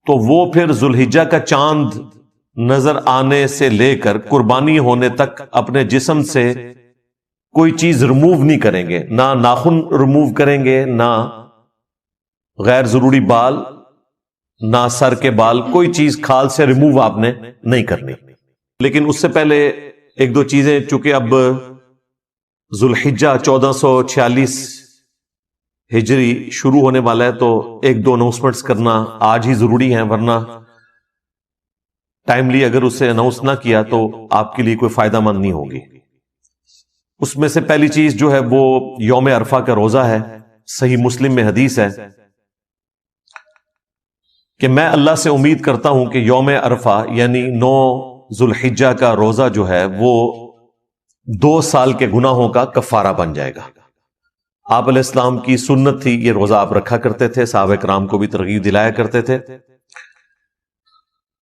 تو وہ پھر ذوالحجہ کا چاند نظر آنے سے لے کر قربانی ہونے تک اپنے جسم سے کوئی چیز ریموو نہیں کریں گے، نہ ناخن ریموو کریں گے، نہ غیر ضروری بال، نہ سر کے بال، کوئی چیز کھال سے ریموو آپ نے نہیں کرنی۔ لیکن اس سے پہلے ایک دو چیزیں، چونکہ اب ذوالحجہ 1446 ہجری شروع ہونے والا ہے، تو ایک دو اناؤنسمنٹس کرنا آج ہی ضروری ہیں، ورنہ ٹائملی اگر اسے اناؤنس نہ کیا تو آپ کے لیے کوئی فائدہ مند نہیں ہوگی۔ اس میں سے پہلی چیز جو ہے وہ یوم عرفہ کا روزہ ہے۔ صحیح مسلم میں حدیث ہے کہ میں اللہ سے امید کرتا ہوں کہ یوم عرفہ یعنی 9 ذوالحجہ کا روزہ جو ہے وہ 2 سال کے گناہوں کا کفارہ بن جائے گا۔ آپ علیہ السلام کی سنت تھی، یہ روزہ آپ رکھا کرتے تھے، صحابہ کرام کو بھی ترغیب دلایا کرتے تھے۔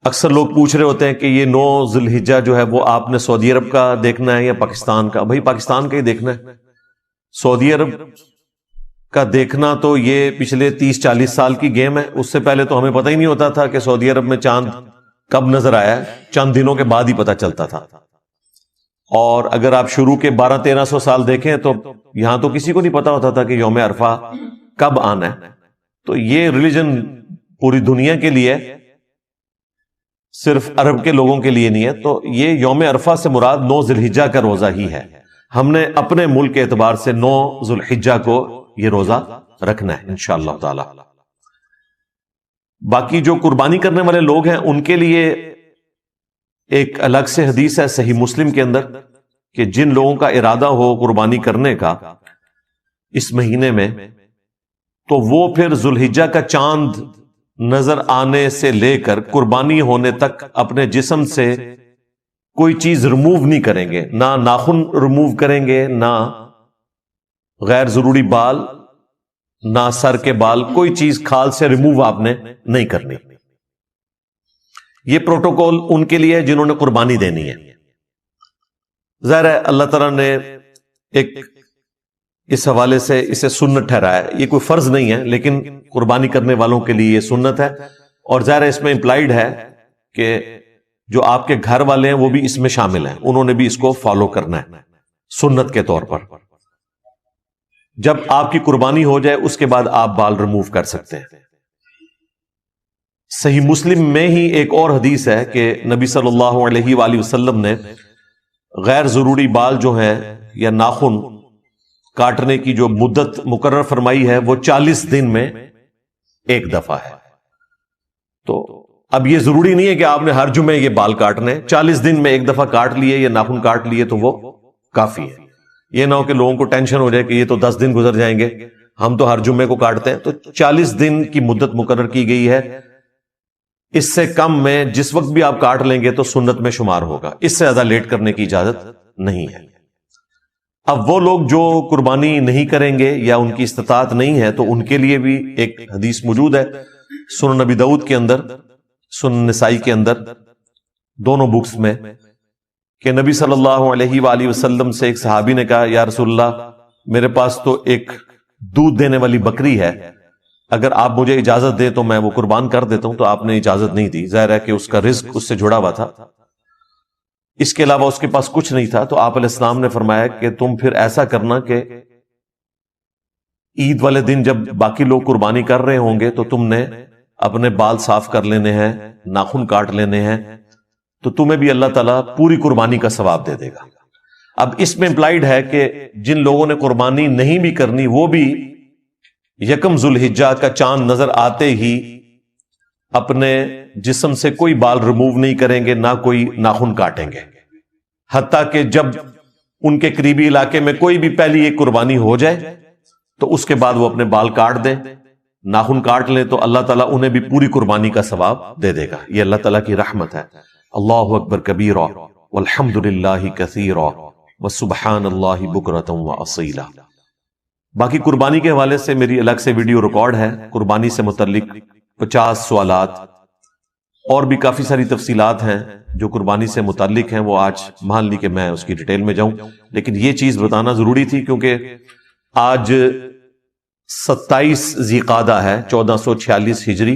اکثر لوگ پوچھ رہے ہوتے ہیں کہ یہ 9 ذوالحجہ جو ہے وہ آپ نے سعودی عرب کا دیکھنا ہے یا پاکستان کا؟ بھائی پاکستان کا ہی دیکھنا ہے۔ سعودی عرب کا دیکھنا تو یہ پچھلے 30-40 سال کی گیم ہے، اس سے پہلے تو ہمیں پتہ ہی نہیں ہوتا تھا کہ سعودی عرب میں چاند کب نظر آیا ہے، چند دنوں کے بعد ہی پتہ چلتا تھا۔ اور اگر آپ شروع کے 1200-1300 سال دیکھیں تو یہاں تو کسی کو نہیں پتا ہوتا تھا کہ یوم عرفہ کب آنا ہے۔ تو یہ ریلیجن پوری دنیا کے لیے، صرف عرب کے لوگوں کے لیے نہیں ہے۔ تو یہ یوم عرفہ سے مراد 9 ذوالحجہ کا روزہ ہی ہے۔ ہم نے اپنے ملک کے اعتبار سے 9 ذوالحجہ کو یہ روزہ رکھنا ہے انشاءاللہ تعالی۔ باقی جو قربانی کرنے والے لوگ ہیں ان کے لیے ایک الگ سے حدیث ہے صحیح مسلم کے اندر کہ جن لوگوں کا ارادہ ہو قربانی کرنے کا اس مہینے میں، تو وہ پھر ذوالحجہ کا چاند نظر آنے سے لے کر قربانی ہونے تک اپنے جسم سے کوئی چیز ریموو نہیں کریں گے، نہ ناخن ریموو کریں گے، نہ غیر ضروری بال، نہ سر کے بال، کوئی چیز کھال سے ریموو آپ نے نہیں کرنی۔ یہ پروٹوکول ان کے لیے جنہوں نے قربانی دینی ہے۔ ظاہر ہے اللہ تعالیٰ نے ایک اس حوالے سے اسے سنت ٹھہرایا ہے، یہ کوئی فرض نہیں ہے لیکن قربانی کرنے والوں کے لیے یہ سنت ہے۔ اور ظاہر ہے اس میں امپلائیڈ ہے کہ جو آپ کے گھر والے ہیں وہ بھی اس میں شامل ہیں، انہوں نے بھی اس کو فالو کرنا ہے سنت کے طور پر۔ جب آپ کی قربانی ہو جائے اس کے بعد آپ بال ریموو کر سکتے ہیں۔ صحیح مسلم میں ہی ایک اور حدیث ہے کہ نبی صلی اللہ علیہ وآلہ وسلم نے غیر ضروری بال جو ہیں یا ناخن کاٹنے کی جو مدت مقرر فرمائی ہے وہ 40 دن میں ایک دفعہ ہے۔ تو اب یہ ضروری نہیں ہے کہ آپ نے ہر جمعے یہ بال کاٹنے، 40 دن میں ایک دفعہ کاٹ لیے یا ناخن کاٹ لیے تو وہ کافی ہے۔ یہ نہ ہو کہ لوگوں کو ٹینشن ہو جائے کہ یہ تو 10 دن گزر جائیں گے، ہم تو ہر جمعے کو کاٹتے ہیں۔ تو 40 دن کی مدت مقرر کی گئی ہے، اس سے کم میں جس وقت بھی آپ کاٹ لیں گے تو سنت میں شمار ہوگا، اس سے زیادہ لیٹ کرنے کی اجازت نہیں ہے۔ اب وہ لوگ جو قربانی نہیں کریں گے یا ان کی استطاعت نہیں ہے تو ان کے لیے بھی ایک حدیث موجود ہے سنن نبی داؤد کے اندر، سنن نسائی کے اندر، دونوں بکس میں، کہ نبی صلی اللہ علیہ وآلہ وسلم سے ایک صحابی نے کہا یا رسول اللہ میرے پاس تو ایک دودھ دینے والی بکری ہے، اگر آپ مجھے اجازت دیں تو میں وہ قربان کر دیتا ہوں۔ تو آپ نے اجازت نہیں دی، ظاہر ہے کہ اس کا رزق اس سے جڑا ہوا تھا، اس کے علاوہ اس کے پاس کچھ نہیں تھا۔ تو آپ علیہ السلام نے فرمایا کہ تم پھر ایسا کرنا کہ عید والے دن جب باقی لوگ قربانی کر رہے ہوں گے تو تم نے اپنے بال صاف کر لینے ہیں، ناخن کاٹ لینے ہیں، تو تمہیں بھی اللہ تعالیٰ پوری قربانی کا ثواب دے دے گا۔ اب اس میں امپلائیڈ ہے کہ جن لوگوں نے قربانی نہیں بھی کرنی وہ بھی یکم ذوالحجہ کا چاند نظر آتے ہی اپنے جسم سے کوئی بال ریموو نہیں کریں گے، نہ کوئی ناخن کاٹیں گے، حتیٰ کہ جب ان کے قریبی علاقے میں کوئی بھی پہلی ایک قربانی ہو جائے تو اس کے بعد وہ اپنے بال کاٹ دیں، ناخن کاٹ لیں، تو اللہ تعالیٰ انہیں بھی پوری قربانی کا ثواب دے دے گا۔ یہ اللہ تعالیٰ کی رحمت ہے۔ اللہ اکبر کبیرا والحمد للہ کثیرا وسبحان اللہ بکرۃ واصیلا۔ باقی قربانی کے حوالے سے میری الگ سے ویڈیو ریکارڈ ہے، قربانی سے متعلق 50 سوالات اور بھی کافی ساری تفصیلات ہیں جو قربانی سے متعلق ہیں، وہ آج مان لی کہ میں اس کی ڈیٹیل میں جاؤں، لیکن یہ چیز بتانا ضروری تھی کیونکہ آج 27 ذی قعدہ ہے 1446 ہجری،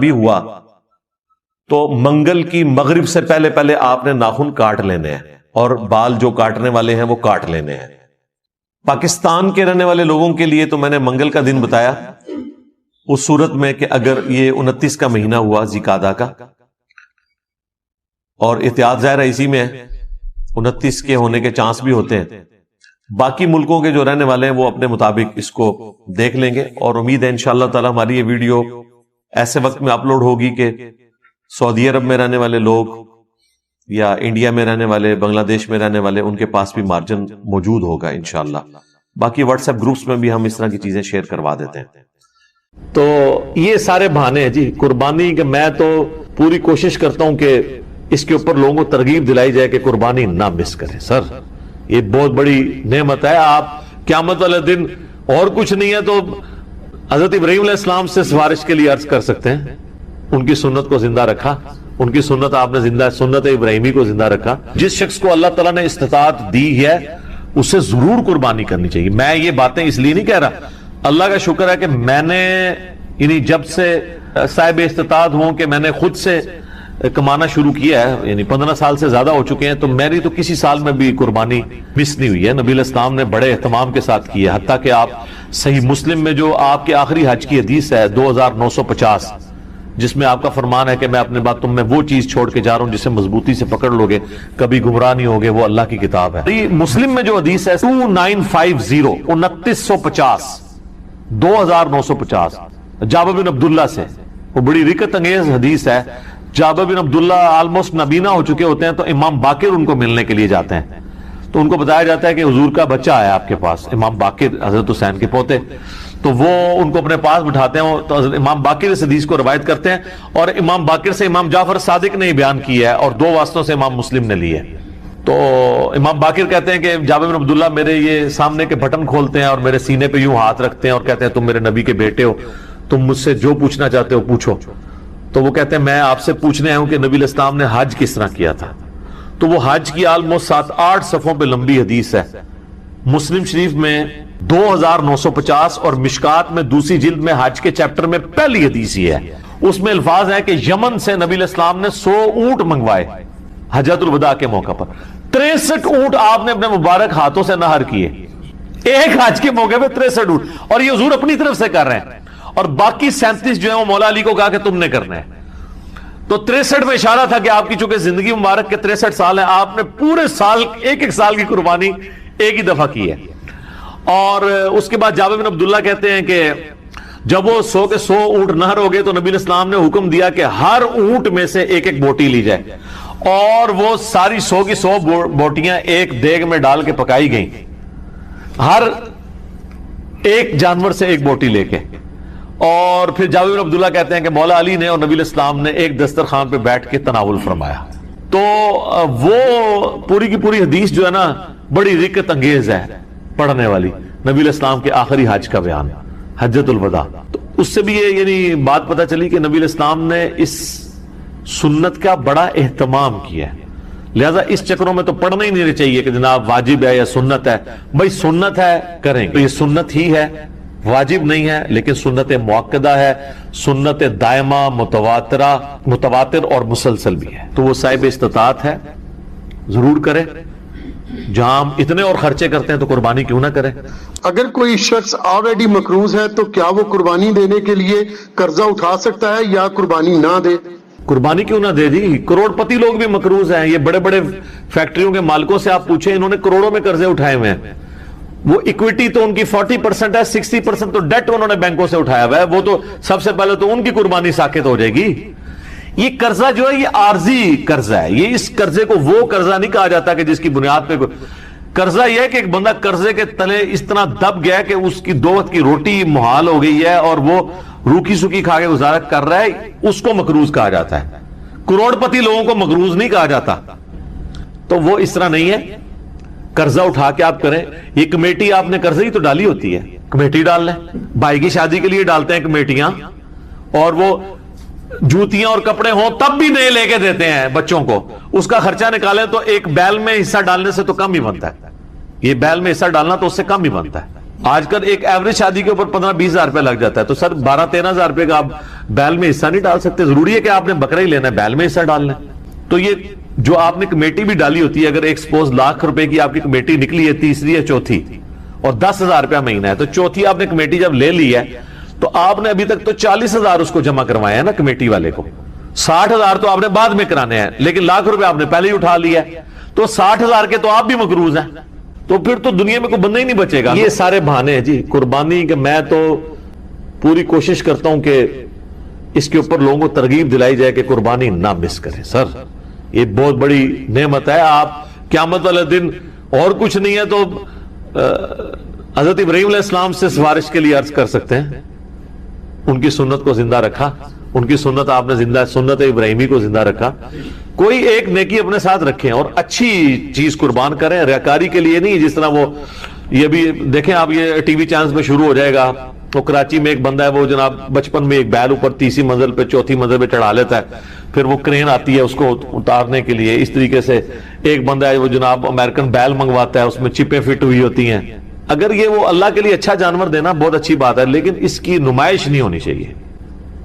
بھی ہوا تو منگل کی مغرب سے پہلے پہلے آپ نے ناخن کاٹ لینے ہیں اور بال جو کاٹنے والے ہیں وہ کاٹ لینے ہیں۔ پاکستان کے رہنے والے لوگوں کے لیے تو میں نے منگل کا دن بتایا، اس صورت میں کہ اگر یہ 29 کا مہینہ ہوا ذی-قعدہ کا، اور احتیاط ظاہر ہے اسی میں ہے، 29 کے ہونے کے چانس بھی ہوتے ہیں۔ باقی ملکوں کے جو رہنے والے ہیں وہ اپنے مطابق اس کو دیکھ لیں گے، اور امید ہے انشاءاللہ تعالی ہماری یہ ویڈیو ایسے وقت میں اپلوڈ ہوگی کہ سعودی عرب میں رہنے والے لوگ یا انڈیا میں رہنے والے، بنگلہ دیش میں رہنے والے، ان کے پاس بھی مارجن موجود ہوگا انشاءاللہ۔ باقی واٹس ایپ گروپس میں بھی ہم اس طرح کی چیزیں شیئر کروا دیتے ہیں۔ تو یہ سارے بہانے ہیں جی قربانی کے، میں تو پوری کوشش کرتا ہوں کہ اس کے اوپر لوگوں کو ترغیب دلائی جائے کہ قربانی نہ مس کریں۔ سر یہ بہت بڑی نعمت ہے، آپ قیامت والے دن اور کچھ نہیں ہے تو حضرت ابراہیم علیہ السلام سے سفارش کے لیے عرض کر سکتے ہیں، ان کی سنت کو زندہ رکھا، ان کی سنت آپ نے زندہ، سنت ابراہیمی کو زندہ رکھا۔ جس شخص کو اللہ تعالیٰ نے استطاعت دی ہے اسے ضرور قربانی کرنی چاہیے۔ میں یہ باتیں اس لیے نہیں کہہ رہا، اللہ کا شکر ہے کہ میں نے یعنی جب سے صاحب استطاعت ہوں کہ میں نے خود سے کمانا شروع کیا ہے، یعنی 15 سال سے زیادہ ہو چکے ہیں، تو میری تو کسی سال میں بھی قربانی مس نہیں ہوئی ہے۔ نبی علیہ السلام نے بڑے اہتمام کے ساتھ کی ہے، حتیٰ کہ آپ صحیح مسلم میں جو آپ کے آخری حج کی حدیث ہے 2950، جس میں آپ کا فرمان ہے کہ میں اپنے بعد تم میں وہ چیز چھوڑ کے جا رہا ہوں جسے مضبوطی سے پکڑ لو گے، کبھی گمراہ نہیں ہوگے، وہ اللہ کی کتاب ہے۔ مسلم میں جو حدیث ہے 2950 2950 2950 جابر بن عبداللہ سے، وہ بڑی رکت انگیز حدیث ہے۔ جابر بن عبداللہ آلموسٹ نبینا ہو چکے ہوتے ہیں تو امام باقر ان کو ملنے کے لیے جاتے ہیں، تو ان کو بتایا جاتا ہے کہ حضور کا بچہ آیا آپ کے پاس، امام باقر حضرت حسین کے پوتے، تو وہ ان کو اپنے پاس بٹھاتے ہیں، تو حضرت امام باقر اس حدیث کو روایت کرتے ہیں، اور امام باقر سے امام جعفر صادق نے بیان کیا ہے، اور 2 واسطوں سے امام مسلم نے لی ہے۔ تو امام باقر کہتے ہیں کہ جابر بن عبداللہ میرے یہ سامنے کے بٹن کھولتے ہیں اور میرے سینے پہ یوں ہاتھ رکھتے ہیں اور کہتے ہیں تم میرے نبی کے بیٹے ہو، تم مجھ سے جو پوچھنا چاہتے ہو پوچھو۔ تو وہ کہتے ہیں میں آپ سے پوچھنے آیا ہوں کہ نبی علیہ السلام نے حج کس طرح کیا تھا؟ تو وہ حج کی آلموسٹ 7-8 صفحوں پہ لمبی حدیث ہے، مسلم شریف میں 2950 اور مشکات میں دوسری جلد میں حج کے چیپٹر میں پہلی حدیث یہ ہے۔ اس میں الفاظ ہے کہ یمن سے نبی علیہ السلام نے 100 اونٹ منگوائے حجۃ الوداع کے موقع پر، 63 اونٹ آپ نے اپنے مبارک ہاتھوں سے نہر کیے ایک حج کے موقع پہ، 63 اونٹ، اور یہ حضور اپنی طرف سے کر رہے ہیں، اور باقی 37 جو ہیں وہ مولا علی کو کہا کہ تم نے کرنا ہے۔ تو 63 میں اشارہ تھا کہ آپ کی چونکہ زندگی مبارک کے 63 سال ہیں، آپ نے پورے سال ایک سال کی قربانی ایک ہی دفعہ کی ہے۔ اور اس کے بعد جابر بن عبداللہ کہتے ہیں کہ جب وہ 100 کے 100 اونٹ نہر ہو گئے تو نبی علیہ السلام نے حکم دیا کہ ہر اونٹ میں سے ایک ایک بوٹی لی جائے، اور وہ ساری 100 کی 100 بوٹیاں ایک دیگ میں ڈال کے پکائی گئیں، ہر ایک جانور سے ایک بوٹی لے کے۔ اور پھر جابر بن عبداللہ کہتے ہیں کہ مولا علی نے اور نبی علیہ السلام نے ایک دسترخوان پہ بیٹھ کے تناول فرمایا۔ تو وہ پوری کی پوری حدیث جو ہے نا بڑی رکت انگیز ہے پڑھنے والی، نبی علیہ السلام کے آخری حج کا بیان، حجۃ الوداع۔ تو اس سے بھی یہ یعنی بات پتہ چلی کہ نبی علیہ السلام نے اس سنت کا بڑا اہتمام کیا ہے، لہذا اس چکروں میں تو پڑھنا ہی نہیں چاہیے کہ جناب واجب ہے یا سنت ہے۔ بھائی سنت ہے کریں تو یہ سنت ہی ہے، واجب نہیں ہے، لیکن سنت مؤکدہ ہے، سنت دائمہ متواتر اور مسلسل بھی ہے، تو وہ صاحب استطاعت ہے ضرور کرے۔ جہاں ہم اتنے اور خرچے کرتے ہیں تو قربانی کیوں نہ کریں۔ اگر کوئی شخص آلریڈی مقروض ہے تو کیا وہ قربانی دینے کے لیے قرضہ اٹھا سکتا ہے یا قربانی نہ دے؟ قربانی کیوں نہ دے جی، کروڑ پتی لوگ بھی مقروض ہیں، یہ بڑے بڑے فیکٹریوں کے مالکوں سے آپ پوچھیں، انہوں نے کروڑوں میں قرضے اٹھائے ہوئے ہیں، وہ ایکویٹی تو ان کی 40% ہے، 60% تو ڈیٹ انہوں نے بینکوں سے اٹھایا ہوا ہے، وہ تو سب سے پہلے تو ان کی قربانی ساقط ہو جائے گی۔ یہ قرضہ جو ہے یہ عارضی قرضہ ہے، یہ اس قرضے کو وہ قرضہ نہیں کہا جاتا کہ جس کی بنیاد پہ قرضہ یہ ہے کہ ایک بندہ قرضے کے تلے اس طرح دب گیا کہ اس کی 2 وقت کی روٹی محال ہو گئی ہے اور وہ روکی سکی کھا کے گزارا کر رہا ہے، اس کو مقروض کہا جاتا ہے۔ کروڑ پتی لوگوں کو مقروض نہیں کہا جاتا، تو وہ اس طرح نہیں ہے، قرضہ اٹھا کے آپ کریں۔ یہ کمیٹی آپ نے قرضے ہی تو ڈالی ہوتی ہے، کمیٹی ڈال لیں، بھائی کی شادی کے لیے ڈالتے ہیں کمیٹیاں، اور وہ جوتیاں اور کپڑے ہوں تب بھی نئے لے کے دیتے ہیں بچوں کو، اس کا خرچہ نکالیں تو ایک بیل میں حصہ ڈالنے سے تو کم ہی بنتا ہے، یہ بیل میں حصہ ڈالنا تو اس سے کم ہی بنتا ہے۔ آج کل ایک ایوریج شادی کے اوپر 15-20 ہزار روپے لگ جاتا ہے، تو سر 12-13 ہزار روپے کا آپ بیل میں حصہ نہیں ڈال سکتے؟ ضروری ہے کہ آپ نے بکرا ہی لینا ہے، بیل میں حصہ ڈالنا ہے؟ تو یہ جو آپ نے کمیٹی بھی ڈالی ہوتی ہے، اگر ایک سپوز لاکھ روپے کی آپ کی کمیٹی نکلی ہے، تیسری یا چوتھی، اور 10,000 روپیہ مہینہ ہے، تو چوتھی آپ نے کمیٹی جب لے لی ہے تو آپ نے ابھی تک تو 40,000 اس کو جمع کروائے ہیں نا کمیٹی والے کو، 60,000 تو آپ نے بعد میں کرانے ہیں، لیکن لاکھ روپے آپ نے پہلے ہی اٹھا لیا ہے، تو 60,000 کے تو آپ بھی مقروض ہیں، تو پھر تو دنیا میں کوئی بندہ ہی نہیں بچے گا۔ یہ سارے بہانے ہیں جی قربانی کے۔ میں تو پوری کوشش کرتا ہوں کہ اس کے اوپر لوگوں کو ترغیب دلائی جائے کہ قربانی نہ مس کریں۔ سر یہ بہت بڑی نعمت ہے، آپ قیامت والے دن اور کچھ نہیں ہے تو حضرت ابراہیم علیہ السلام سے سفارش کے لیے عرض کر سکتے ہیں، ان کی سنت کو زندہ رکھا، ان کی سنت آپ نے زندہ، سنت ابراہیمی کو زندہ رکھا۔ کوئی ایک نیکی اپنے ساتھ رکھیں اور اچھی چیز قربان کریں، ریاکاری کے لیے نہیں۔ جس طرح وہ یہ بھی دیکھیں آپ، یہ ٹی وی چینلز میں شروع ہو جائے گا، وہ کراچی میں ایک بندہ ہے، وہ جناب بچپن میں ایک بیل اوپر تیسری منزل پہ چوتھی منزل پہ چڑھا لیتا ہے، پھر وہ کرین آتی ہے اس کو اتارنے کے لیے۔ اس طریقے سے ایک بندہ ہے وہ جناب امریکن بیل منگواتا ہے، اس میں چپیں فٹ ہوئی ہوتی ہیں۔ اگر یہ وہ اللہ کے لیے اچھا جانور دینا بہت اچھی بات ہے، لیکن اس کی نمائش نہیں ہونی چاہیے۔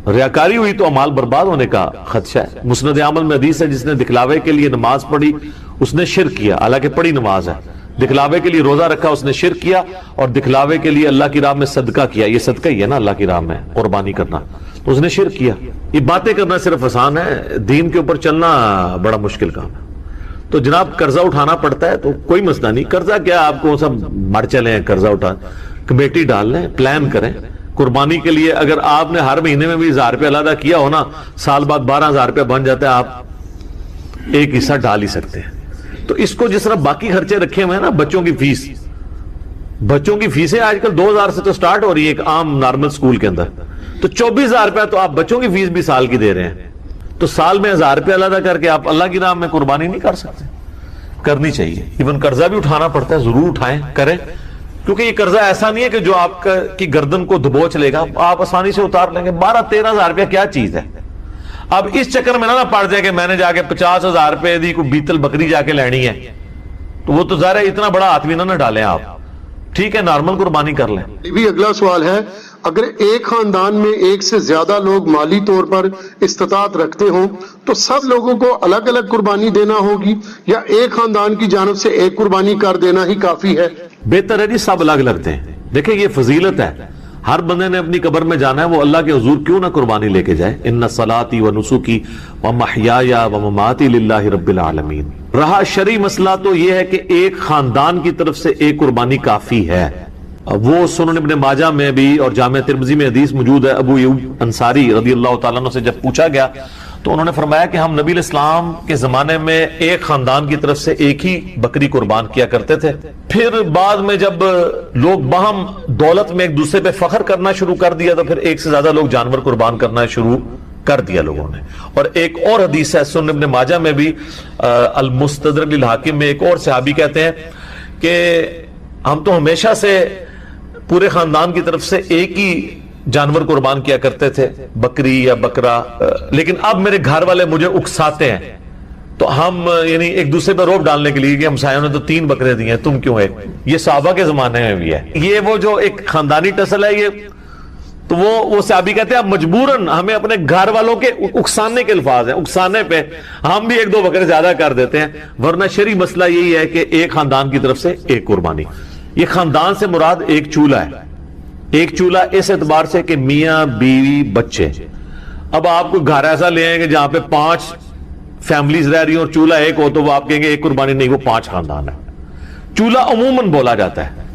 ریاکاری ہوئی تو اعمال برباد ہونے کا خدشہ ہے۔ مسند عمل میں حدیث ہے، جس نے دکھلاوے کے لیے نماز پڑھی اس نے شرک کیا، حالانکہ پڑھی نماز ہے۔ دکھلاوے کے لیے روزہ رکھا اس نے شرک کیا، اور دکھلاوے کے لیے اللہ کی راہ میں صدقہ کیا، یہ صدقہ ہی ہے نا اللہ کی راہ میں قربانی کرنا، تو اس نے شرک کیا۔ یہ باتیں کرنا صرف آسان ہے، دین کے اوپر چلنا بڑا مشکل کام ہے۔ تو جناب قرضہ اٹھانا پڑتا ہے تو کوئی مسئلہ نہیں، قرضہ کیا آپ کو سب مر چلے ہیں، قرضہ اٹھا، کمیٹی ڈال لیں، پلان کریں قربانی کے لیے۔ اگر آپ نے ہر مہینے میں بھی 1,000 روپے علیحدہ کیا ہو نا، سال بعد 12,000 روپے بن جاتا ہے، آپ ایک حصہ ڈال ہی سکتے ہیں۔ تو اس کو جس طرح باقی خرچے رکھے ہوئے ہیں نا، بچوں کی فیس، بچوں کی فیسیں آج کل 2,000 سے تو سٹارٹ ہو رہی ہے ایک عام نارمل سکول کے اندر، تو 24,000 روپے تو آپ بچوں کی فیس بھی سال کی دے رہے ہیں، تو سال میں 1,000 روپے علیحدہ کر کے آپ اللہ کی راہ میں قربانی نہیں کر سکتے؟ کرنی چاہیے۔ ایون قرضہ بھی اٹھانا پڑتا ہے، ضرور اٹھائیں، کریں، کیونکہ یہ قرضہ ایسا نہیں ہے کہ جو آپ کی گردن کو دبوچ لے گا، آپ آسانی سے اتار لیں گے۔ 12-13,000 روپے کیا چیز ہے؟ اب اس چکر میں نہ پڑ جائے کہ میں نے جا کے 50,000 روپے دی کوئی بیتل بکری جا کے لینی ہے، تو وہ تو ظاہر ہے اتنا بڑا ہاتھ بھی نہ ڈالیں آپ، ٹھیک ہے نارمل قربانی کر لیں۔ بھی اگلا سوال ہے، اگر ایک خاندان میں ایک سے زیادہ لوگ مالی طور پر استطاعت رکھتے ہوں تو سب لوگوں کو الگ الگ قربانی دینا ہوگی، یا ایک خاندان کی جانب سے ایک قربانی کر دینا ہی کافی ہے؟ بہتر ہے جی سب الگ الگ دیں۔ دیکھیں یہ فضیلت ہے، ہر بندے نے اپنی قبر میں جانا ہے، وہ اللہ کے حضور کیوں نہ قربانی لے کے جائے۔ ان صلاتی و نسکی و محیایا و مماتی للہ رب العالمین۔ رہا شرعی مسئلہ تو یہ ہے کہ ایک خاندان کی طرف سے ایک قربانی کافی ہے۔ وہ سنن ابن ماجہ میں بھی اور جامع ترمذی میں حدیث موجود ہے، ابو ایوب انصاری رضی اللہ تعالیٰ عنہ سے جب پوچھا گیا تو انہوں نے فرمایا کہ ہم نبی علیہ السلام کے زمانے میں ایک خاندان کی طرف سے ایک ہی بکری قربان کیا کرتے تھے، پھر بعد میں جب لوگ باہم دولت میں ایک دوسرے پہ فخر کرنا شروع کر دیا تو پھر ایک سے زیادہ لوگ جانور قربان کرنا شروع کر دیا لوگوں نے۔ اور ایک اور حدیث ہے سنن ابن ماجہ میں بھی، المستدرک للحاکم میں، ایک اور صحابی کہتے ہیں کہ ہم تو ہمیشہ سے پورے خاندان کی طرف سے ایک ہی جانور قربان کیا کرتے تھے، بکری یا بکرا، لیکن اب میرے گھر والے مجھے اکساتے ہیں، تو ہم یعنی ایک دوسرے پہ روب ڈالنے کے لیے کہ ہمسایوں نے تو 3 بکرے دیے ہیں، تم کیوں ایک؟ یہ صحابہ کے زمانے میں بھی ہے، یہ وہ جو ایک خاندانی ٹسل ہے یہ۔ تو وہ صحابی کہتے ہیں اب مجبوراً ہمیں اپنے گھر والوں کے اکسانے کے الفاظ ہیں، اکسانے پہ ہم بھی 1-2 بکرے زیادہ کر دیتے ہیں، ورنہ شرعی مسئلہ یہی ہے کہ ایک خاندان کی طرف سے ایک قربانی۔ یہ خاندان سے مراد ایک چولہا ہے، ایک چولہا اس اعتبار سے کہ میاں بیوی بچے۔ اب آپ کو گھر ایسا لے آئیں گے جہاں پہ 5 فیملیز رہ رہی ہیں اور چولہا ایک ہو تو وہ آپ کہیں گے ایک قربانی نہیں، وہ 5 خاندان ہے۔ چولہا عموماً بولا جاتا ہے،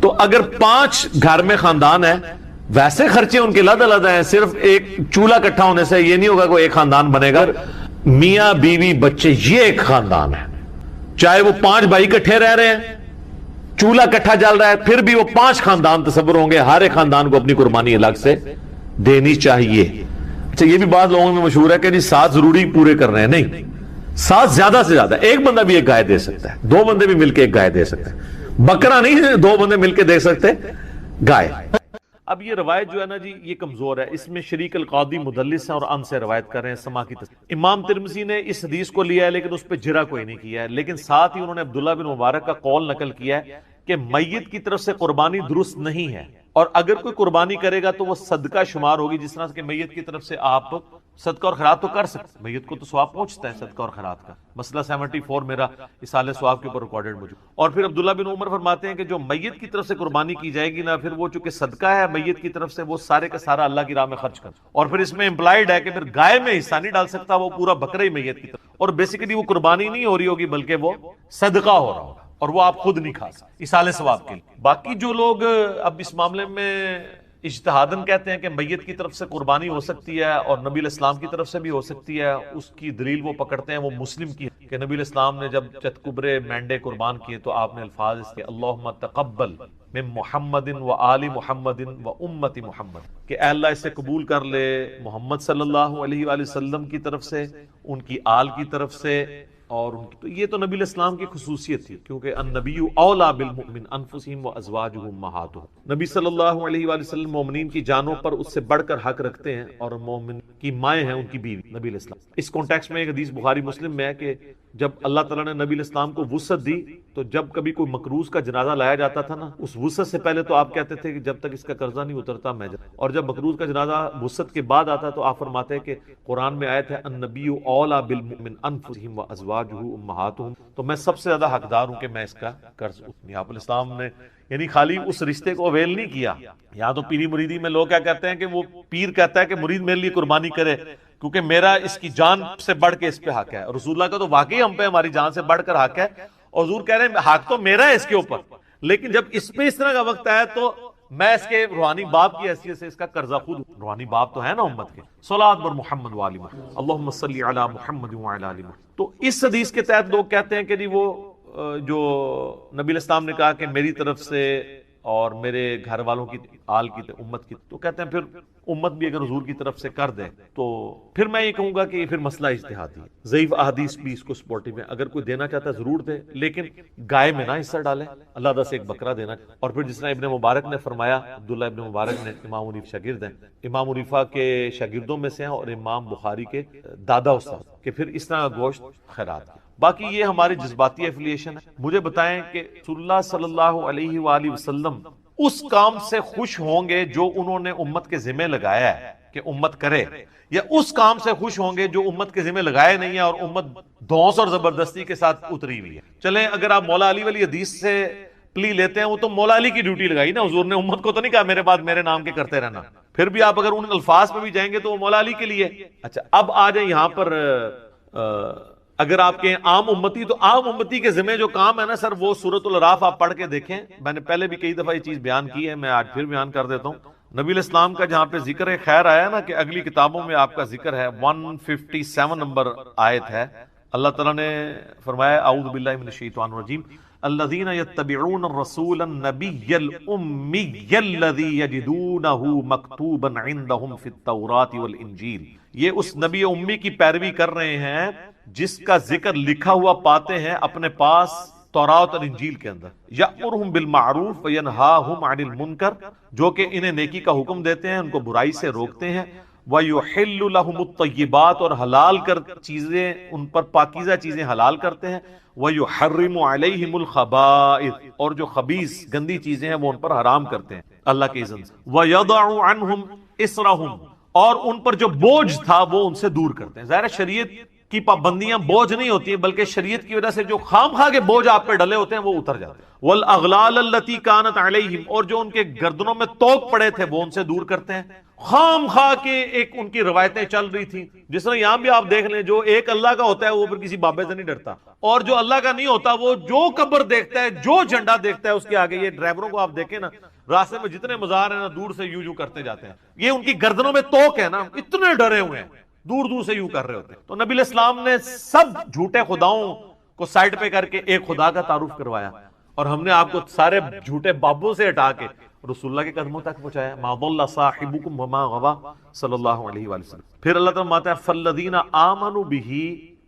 تو اگر 5 گھر میں خاندان ہے، ویسے خرچے ان کے علیحدہ علیحدہ ہیں، صرف ایک چولہا اکٹھا ہونے سے یہ نہیں ہوگا کوئی ایک خاندان بنے گا۔ میاں بیوی بچے یہ ایک خاندان ہے، چاہے وہ 5 بھائی اکٹھے رہ رہے ہیں، چولہا کٹھا جل رہا ہے، پھر بھی وہ 5 خاندان تصور ہوں گے، ہر ایک خاندان کو اپنی قربانی الگ سے دینی چاہیے۔ اچھا یہ بھی بات لوگوں میں مشہور ہے کہ جی 7 ضروری پورے کر رہے ہیں، نہیں، 7 زیادہ سے زیادہ، ایک بندہ بھی ایک گائے دے سکتا ہے، 2 بندے بھی مل کے ایک گائے دے سکتے ہیں، بکرا نہیں 2 بندے مل کے دے سکتے گائے۔ اب یہ روایت جو ہے نا جی یہ کمزور ہے، اس میں شریک القاضی مدلس ہیں اور ان سے روایت کر رہے ہیں سما کی تصدیق۔ امام ترمذی نے اس حدیث کو لیا ہے لیکن اس پہ جرح کوئی نہیں کیا ہے، لیکن ساتھ ہی انہوں نے عبداللہ بن مبارک کا قول نقل کیا ہے کہ میت کی طرف سے قربانی درست نہیں ہے، اور اگر کوئی قربانی کرے گا تو وہ صدقہ شمار ہوگی، جس طرح کہ میت کی طرف سے آپ صدقہ اور خیرات تو کر سکتے، میت کو تو ثواب پہنچتا ہے صدقہ اور خیرات کا، مسئلہ 74 میرا اصالہ ثواب کے اوپر ریکارڈڈ موجود۔ اور پھر عبداللہ بن عمر فرماتے ہیں کہ جو میت کی طرف سے قربانی کی جائے گی نا، پھر وہ چونکہ صدقہ ہے میت کی طرف سے، وہ سارے کا سارا اللہ کی راہ میں خرچ کر، اور پھر اس میں امپلائڈ ہے کہ پھر گائے میں حصہ نہیں ڈال سکتا، وہ پورا بکرا ہی میت کی طرف، اور بیسیکلی وہ قربانی نہیں ہو رہی ہوگی بلکہ وہ صدقہ ہو رہا ہوگا، اور وہ آپ خود نہیں کھا سکتے اصالہ ثواب کے لیے۔ باقی جو لوگ اب اس معاملے میں اجتہاداً کہتے ہیں کہ میت کی طرف سے قربانی ہو سکتی ہے اور نبی الاسلام کی طرف سے بھی ہو سکتی ہے، اس کی دلیل وہ پکڑتے ہیں وہ مسلم کی ہے کہ نبی الاسلام نے جب چتکبرے مینڈے قربان کیے تو آپ نے الفاظ اس کے اللہم تقبل من محمد و آل محمد و امت محمد، کہ اے اللہ اسے قبول کر لے محمد صلی اللہ علیہ وآلہ وسلم کی طرف سے، ان کی آل کی طرف سے، اور ان کی، تو یہ تو نبی الاسلام کی خصوصیت تھی، کیونکہ النبی اولا بالمؤمن انفسہم وازواجہ امہاتہم، نبی صلی اللہ علیہ وآلہ وسلم مومنین کی جانوں پر اس سے بڑھ کر حق رکھتے ہیں، اور مومن کی مائیں ہیں ان کی بیوی نبی الاسلام۔ اس کانٹیکس میں ایک حدیث بخاری مسلم میں ہے کہ جب اللہ تعالیٰ نے نبی الاسلام کو وسعت دی تو جب کبھی کوئی مقروض کا جنازہ لایا جاتا تھا نا، اس وسعت سے پہلے تو آپ کہتے تھے کہ جب تک اس کا قرضہ نہیں اترتا میں جاتا، اور جب مقروض کا جنازہ وسعت کے بعد آتا تو آپ فرماتے ہیں کہ قرآن میں آیت ہے النبی اولا بالمؤمن انفسہم وازواجہ امہاتہم، تو میں سب سے زیادہ حقدار ہوں کہ میں اس کا قرض اتنی۔ آپ الاسلام نے یعنی خالی اس رشتے کو اویل نہیں کیا، یا تو پیری مریدی میں لوگ کیا کہتے ہیں کہ وہ پیر کہتا ہے کہ مرید میرے لیے قربانی کرے کیونکہ میرا اس کی جان سے بڑھ کے اس پہ حق ہے، اور رسول اللہ کا تو واقعی ہم پہ ہماری جان سے بڑھ کر حق ہے، اور حضور کہہ رہے ہیں حق تو میرا ہے اس کے اوپر، لیکن جب اس پہ اس طرح کا وقت آیا تو میں اس کے روحانی باپ کی حیثیت سے اس کا قرضہ خود، روحانی باپ تو ہے نا امت کے، صلاۃ بر محمد و آل محمد اللہم صلی علی محمد و علی آل محمد۔ تو اس حدیث کے تحت لوگ کہتے ہیں کہ جی وہ جو نبی الاسلام نے کہا کہ میری طرف سے اور میرے گھر والوں کی آل کی امت کی، تو کہتے ہیں پھر امت بھی اگر حضور کی طرف سے کر دے تو پھر میں یہ کہوں گا کہ یہ پھر مسئلہ اجتہادی ہے، ضعیف احادیث بھی اس کو سپورٹیو ہے، اگر کوئی دینا چاہتا ہے ضرور دے، لیکن گائے میں نہ حصہ ڈالے، اللہ سے ایک بکرا دینا۔ اور پھر جس طرح ابن مبارک نے فرمایا، عبداللہ ابن مبارک نے امام حنیفہ شاگرد ہیں، امام حنیفہ کے شاگردوں میں سے ہیں اور امام بخاری کے دادا استاد، کہ پھر اس طرح کا گوشت خیرات کی۔ باقی یہ ہماری جذباتی ایفیلیشن ہے۔ مجھے بتائیں کہ رسول اللہ صلی اللہ علیہ وآلہ وسلم اس کام سے خوش ہوں گے جو انہوں نے امت کے ذمہ لگایا ہے کہ امت کرے، یا اس کام سے خوش ہوں گے جو امت کے ذمہ لگائے نہیں ہے اور امت دھونس اور زبردستی کے ساتھ اتری ہوئی ہے؟ چلیں اگر آپ مولا علی والی حدیث سے پلی لیتے ہیں، وہ تو مولا علی کی ڈیوٹی لگائی نا، حضور نے امت کو تو نہیں کہا میرے بعد میرے نام کے کرتے رہنا، پھر بھی آپ اگر ان الفاظ پہ بھی جائیں گے تو وہ مولا علی کے لیے۔ اچھا اب آ جائیں یہاں پر، اگر آپ کے عام امتی، تو عام امتی کے ذمہ جو کام ہے نا سر، وہ سورۃ الاعراف آپ پڑھ کے دیکھیں، میں نے پہلے بھی کئی دفعہ یہ چیز بیان کی ہے، میں آج پھر بیان کر دیتا ہوں۔ نبی الاسلام کا جہاں پہ ذکر خیر آیا نا کہ اگلی کتابوں میں آپ کا ذکر ہے، 157 نمبر آیت ہے، اللہ تعالیٰ نے فرمایا اعوذ باللہ من الشیطان الرجیم الذین یتبعون الرسول النبی الامی الذی یجدونہ مکتوبا عندہم فی التوراۃ والانجیل، یہ اس نبی امی کی پیروی کر رہے ہیں جس کا ذکر لکھا ہوا پاتے ہیں اپنے پاس تورات اور انجیل کے اندر، یأمرہم بالمعروف وینہاہم عن المنکر، جو کہ انہیں نیکی کا حکم دیتے ہیں، ان کو برائی سے روکتے ہیں، وَيُحِلُّ لَهُمُ الطَّيِّبَاتِ، اور حلال کر چیزیں ان پر پاکیزہ چیزیں حلال کرتے ہیں، وَيُحَرِّمُ عَلَيْهِمُ الْخَبَائِثَ، اور جو خبیث گندی چیزیں ہیں وہ ان پر حرام کرتے ہیں اللہ کے اذن سے، وَيَضَعُ عَنْهُمْ إِصْرَهُمْ، اور ان پر جو بوجھ تھا وہ ان سے دور کرتے ہیں۔ ظاہر شریعت کی پابندیاں بوجھ نہیں ہوتی ہیں، بلکہ شریعت کی وجہ سے جو خام خواہ کے بوجھ آپ پہ ڈلے ہوتے ہیں وہ اتر جاتے ہیں۔ وَالْأَغْلَالَ الَّتِي كَانَتْ عَلَيْهِمْ، اور جو ان کے گردنوں میں توق پڑے تھے وہ ان سے دور کرتے ہیں۔ خام خواہ کے ایک ان کی روایتیں چل رہی تھیں، جس طرح یہاں بھی آپ دیکھ لیں، جو ایک اللہ کا ہوتا ہے وہ پھر کسی بابے سے نہیں ڈرتا، اور جو اللہ کا نہیں ہوتا وہ جو قبر دیکھتا ہے، جو جھنڈا دیکھتا ہے اس کے آگے، یہ ڈرائیوروں کو آپ دیکھیں نا، راستے میں جتنے مزار ہیں نا دور سے یوں کرتے جاتے ہیں، یہ ان کی گردنوں میں توق ہے نا، اتنے ڈرے ہوئے ہیں، دور دور سے یوں کر رہے ہوتے ہیں۔ تو نبی علیہ السلام نے سب جھوٹے خداؤں کو سائڈ پہ کر کے ایک خدا کا تعارف کروایا، اور ہم نے آپ کو سارے جھوٹے بابوں سے ہٹا کے رسول اللہ کے قدموں تک پہنچایا۔ ما ضل صاحبکم وما غوی صلی اللہ علیہ وآلہ وسلم۔ پھر اللہ تعالیٰ فرماتا ہے فالذین آمنوا بہ،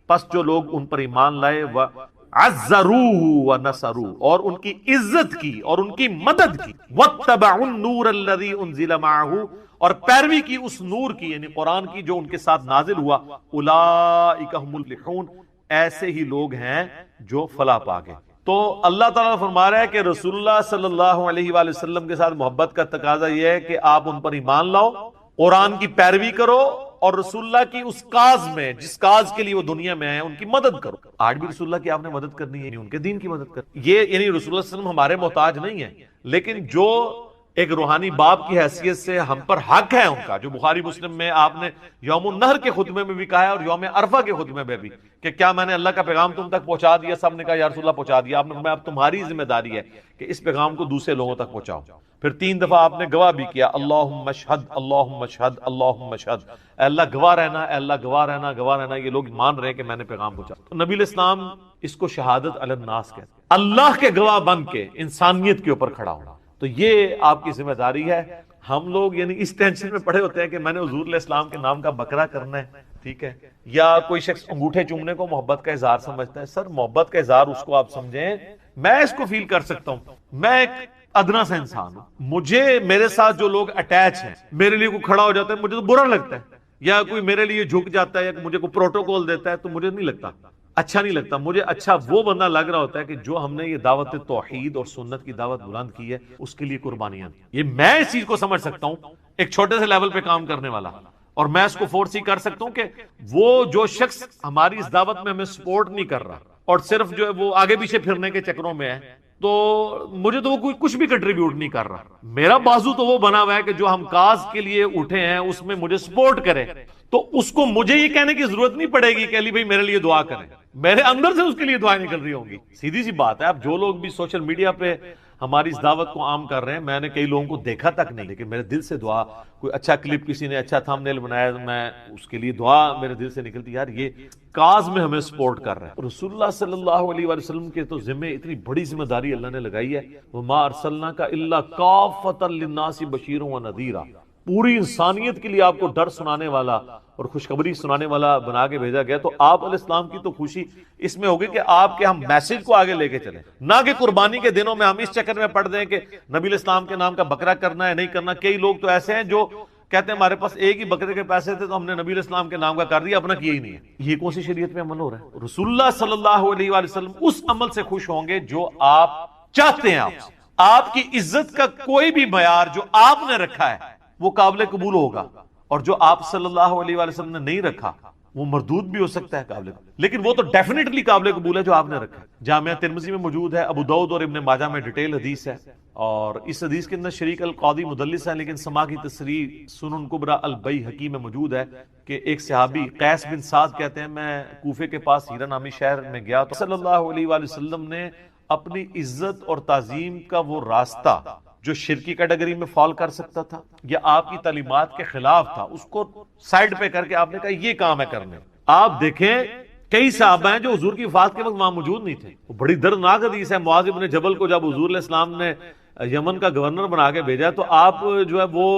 پس جو لوگ ان پر ایمان لائے، وعزروہ ونصروہ، اور ان کی عزت کی اور ان کی مدد کی، واتبعوا النور الذی انزل معہ، اور پیروی کی اس نور کی یعنی قرآن کی جو ان کے ساتھ نازل ہوا، اولئک هم المفلحون، ایسے ہی لوگ ہیں جو فلاح پا گئے۔ تو اللہ تعالیٰ فرما رہا ہے کہ رسول اللہ صلی اللہ علیہ وآلہ وسلم کے ساتھ محبت کا تقاضا یہ ہے کہ آپ ان پر ایمان لاؤ، قرآن کی پیروی کرو، اور رسول اللہ کی اس کاز میں جس کاز کے لیے وہ دنیا میں آئے ان کی مدد کرو۔ آج بھی رسول اللہ کی آپ نے مدد کرنی ہے، یعنی ان کے دین کی مدد کرنی، یہ یعنی رسول اللہ صلی اللہ علیہ وسلم ہمارے محتاج نہیں ہے، لیکن جو ایک روحانی باپ کی حیثیت سے ہم پر حق ہے ان کا، جو بخاری مسلم میں آپ نے یوم النہر کے خطبے میں بھی کہا ہے اور یوم عرفہ کے خطبے میں بھی کہ کیا میں نے اللہ کا پیغام تم تک پہنچا دیا؟ سب نے کہا یا رسول اللہ پہنچا دیا۔ آپ نے فرمایا اب تمہاری ذمہ داری ہے کہ اس پیغام کو دوسرے لوگوں تک پہنچاؤ۔ پھر 3 دفعہ آپ نے گواہ بھی کیا، اللہم اشہد اللہم اشہد اللہم اشہد، اے اللہ گواہ رہنا، اے اللہ گواہ رہنا، گواہ رہنا، یہ لوگ مان رہے ہیں کہ میں نے پیغام پہنچا۔ تو نبی علیہ السلام اس کو شہادت علی الناس کہتے ہیں، اللہ کے گواہ بن کے انسانیت کے اوپر کھڑا ہونا۔ تو یہ آپ کی ذمہ داری ہے۔ ہم لوگ یعنی اس ٹینشن میں پڑے ہوتے ہیں کہ میں نے حضور علیہ السلام کے نام کا بکرا کرنا ہے، ٹھیک ہے، یا کوئی شخص انگوٹھے چومنے کو محبت کا اظہار سمجھتا ہے۔ سر محبت کا اظہار اس کو آپ سمجھیں، میں اس کو فیل کر سکتا ہوں، میں ایک ادنا سا انسان ہوں، مجھے میرے ساتھ جو لوگ اٹیچ ہیں، میرے لیے کوئی کھڑا ہو جاتا ہے مجھے تو برا لگتا ہے، یا کوئی میرے لیے جھک جاتا ہے یا مجھے کوئی پروٹوکول دیتا ہے تو مجھے نہیں لگتا، اچھا نہیں لگتا۔ مجھے اچھا وہ بندہ لگ رہا ہوتا ہے کہ جو ہم نے یہ دعوت توحید اور سنت کی دعوت بلند کی ہے اس کے لیے قربانیاں دی۔ یہ میں اس چیز کو سمجھ سکتا ہوں، ایک چھوٹے سے لیول پہ کام کرنے والا، اور میں اس کو فورس ہی کر سکتا ہوں کہ وہ جو شخص ہماری اس دعوت میں ہمیں سپورٹ نہیں کر رہا اور صرف جو ہے وہ آگے پیچھے پھرنے کے چکروں میں ہے، تو مجھے تو وہ کوئی کچھ بھی کنٹریبیوٹ نہیں کر رہا۔ میرا بازو تو وہ بنا ہوا ہے کہ جو ہم کاز کے لیے اٹھے ہیں اس میں مجھے سپورٹ کرے، تو اس کو مجھے یہ کہنے کی ضرورت نہیں پڑے گی کہ علی بھائی میرے لیے دعا کریں، میرے اندر سے اس کے لیے دعائیں نکل رہی ہوں گی۔ سیدھی سی بات ہے۔ اب جو لوگ بھی سوشل میڈیا پہ ہماری اس دعوت کو عام کر رہے ہیں، میں نے کئی لوگوں کو دیکھا تک نہیں، لیکن میرے دل سے دعا، کوئی اچھا کلپ کسی نے اچھا تھمبنیل بنایا، میں اس کے لیے دعا میرے دل سے نکلتی، یار یہ کاز میں ہمیں سپورٹ کر رہا ہے۔ رسول اللہ صلی اللہ علیہ وآلہ وسلم کے تو ذمہ اتنی بڑی ذمہ داری اللہ نے لگائی ہے، وَمَا أَرْسَلْنَاكَ إِلَّا كَافَّةً لِلنَّاسِ بَشِيرًا وَنَذِيرًا، پوری انسانیت کے لیے آپ کو ڈر سنانے والا اور خوشخبری سنانے والا بنا کے بھیجا گیا۔ تو آپ علیہ السلام کی تو خوشی اس میں ہوگی کہ آپ کے ہم میسج کو آگے لے کے چلیں، نہ کہ قربانی کے دنوں میں ہم اس چکر میں پڑ دیں کہ نبی علیہ السلام کے نام کا بکرا کرنا ہے نہیں کرنا۔ کئی لوگ تو ایسے ہیں جو کہتے ہیں ہمارے پاس ایک ہی بکرے کے پیسے تھے تو ہم نے نبی علیہ السلام کے نام کا کر دیا، اپنا کیا ہی نہیں ہے۔ یہ کون سی شریعت میں عمل ہو رہا ہے؟ رسول اللہ صلی اللہ علیہ وآلہ وسلم اس عمل سے خوش ہوں گے جو آپ چاہتے ہیں۔ آپ کی عزت کا کوئی بھی معیار جو آپ نے رکھا ہے وہ قابل قبول ہوگا، اور جو آپ صلی اللہ علیہ وآلہ وسلم نے نہیں رکھا وہ مردود بھی ہو سکتا ہے قابل قبول، لیکن وہ تو ڈیفینیٹلی قابل قبول ہے جو آپ نے رکھا ہے۔ جامعہ ترمذی میں موجود ہے، ابو داؤد اور ابن ماجہ میں ڈیٹیل حدیث ہے، اور اس حدیث کے اندر شریک القاضی مدلس ہے، لیکن سما کی تصریح سنن کبریٰ البیہقی میں موجود ہے کہ ایک صحابی قیس بن سعد کہتے ہیں میں کوفے کے پاس ہیرا نامی شہر میں گیا تو صلی اللہ علیہ وآلہ وسلم نے اپنی عزت اور تعظیم کا وہ راستہ جو شرکی کیٹیگری میں فال کر سکتا تھا یا آپ کی تعلیمات کے خلاف تھا، اس کو سائڈ پہ کر کے آپ نے کہا یہ کام ہے کرنے۔ آپ دیکھیں کئی صحابہ ہیں جو حضور کی وفات کے وقت وہاں موجود نہیں تھے، وہ بڑی دردناک حدیث ہے۔ معاذ بن جبل کو جب حضور علیہ السلام نے یمن کا گورنر بنا کے بھیجا تو آپ جو ہے وہ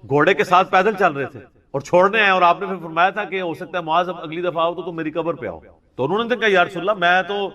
گھوڑے کے ساتھ پیدل چل رہے تھے اور چھوڑنے ہیں، اور آپ نے پھر فرمایا تھا کہ ہو سکتا ہے معاذ اب اگلی دفعہ آؤ تو میری قبر پہ آؤ، تو انہوں نے کہا یا رسول اللہ میں تو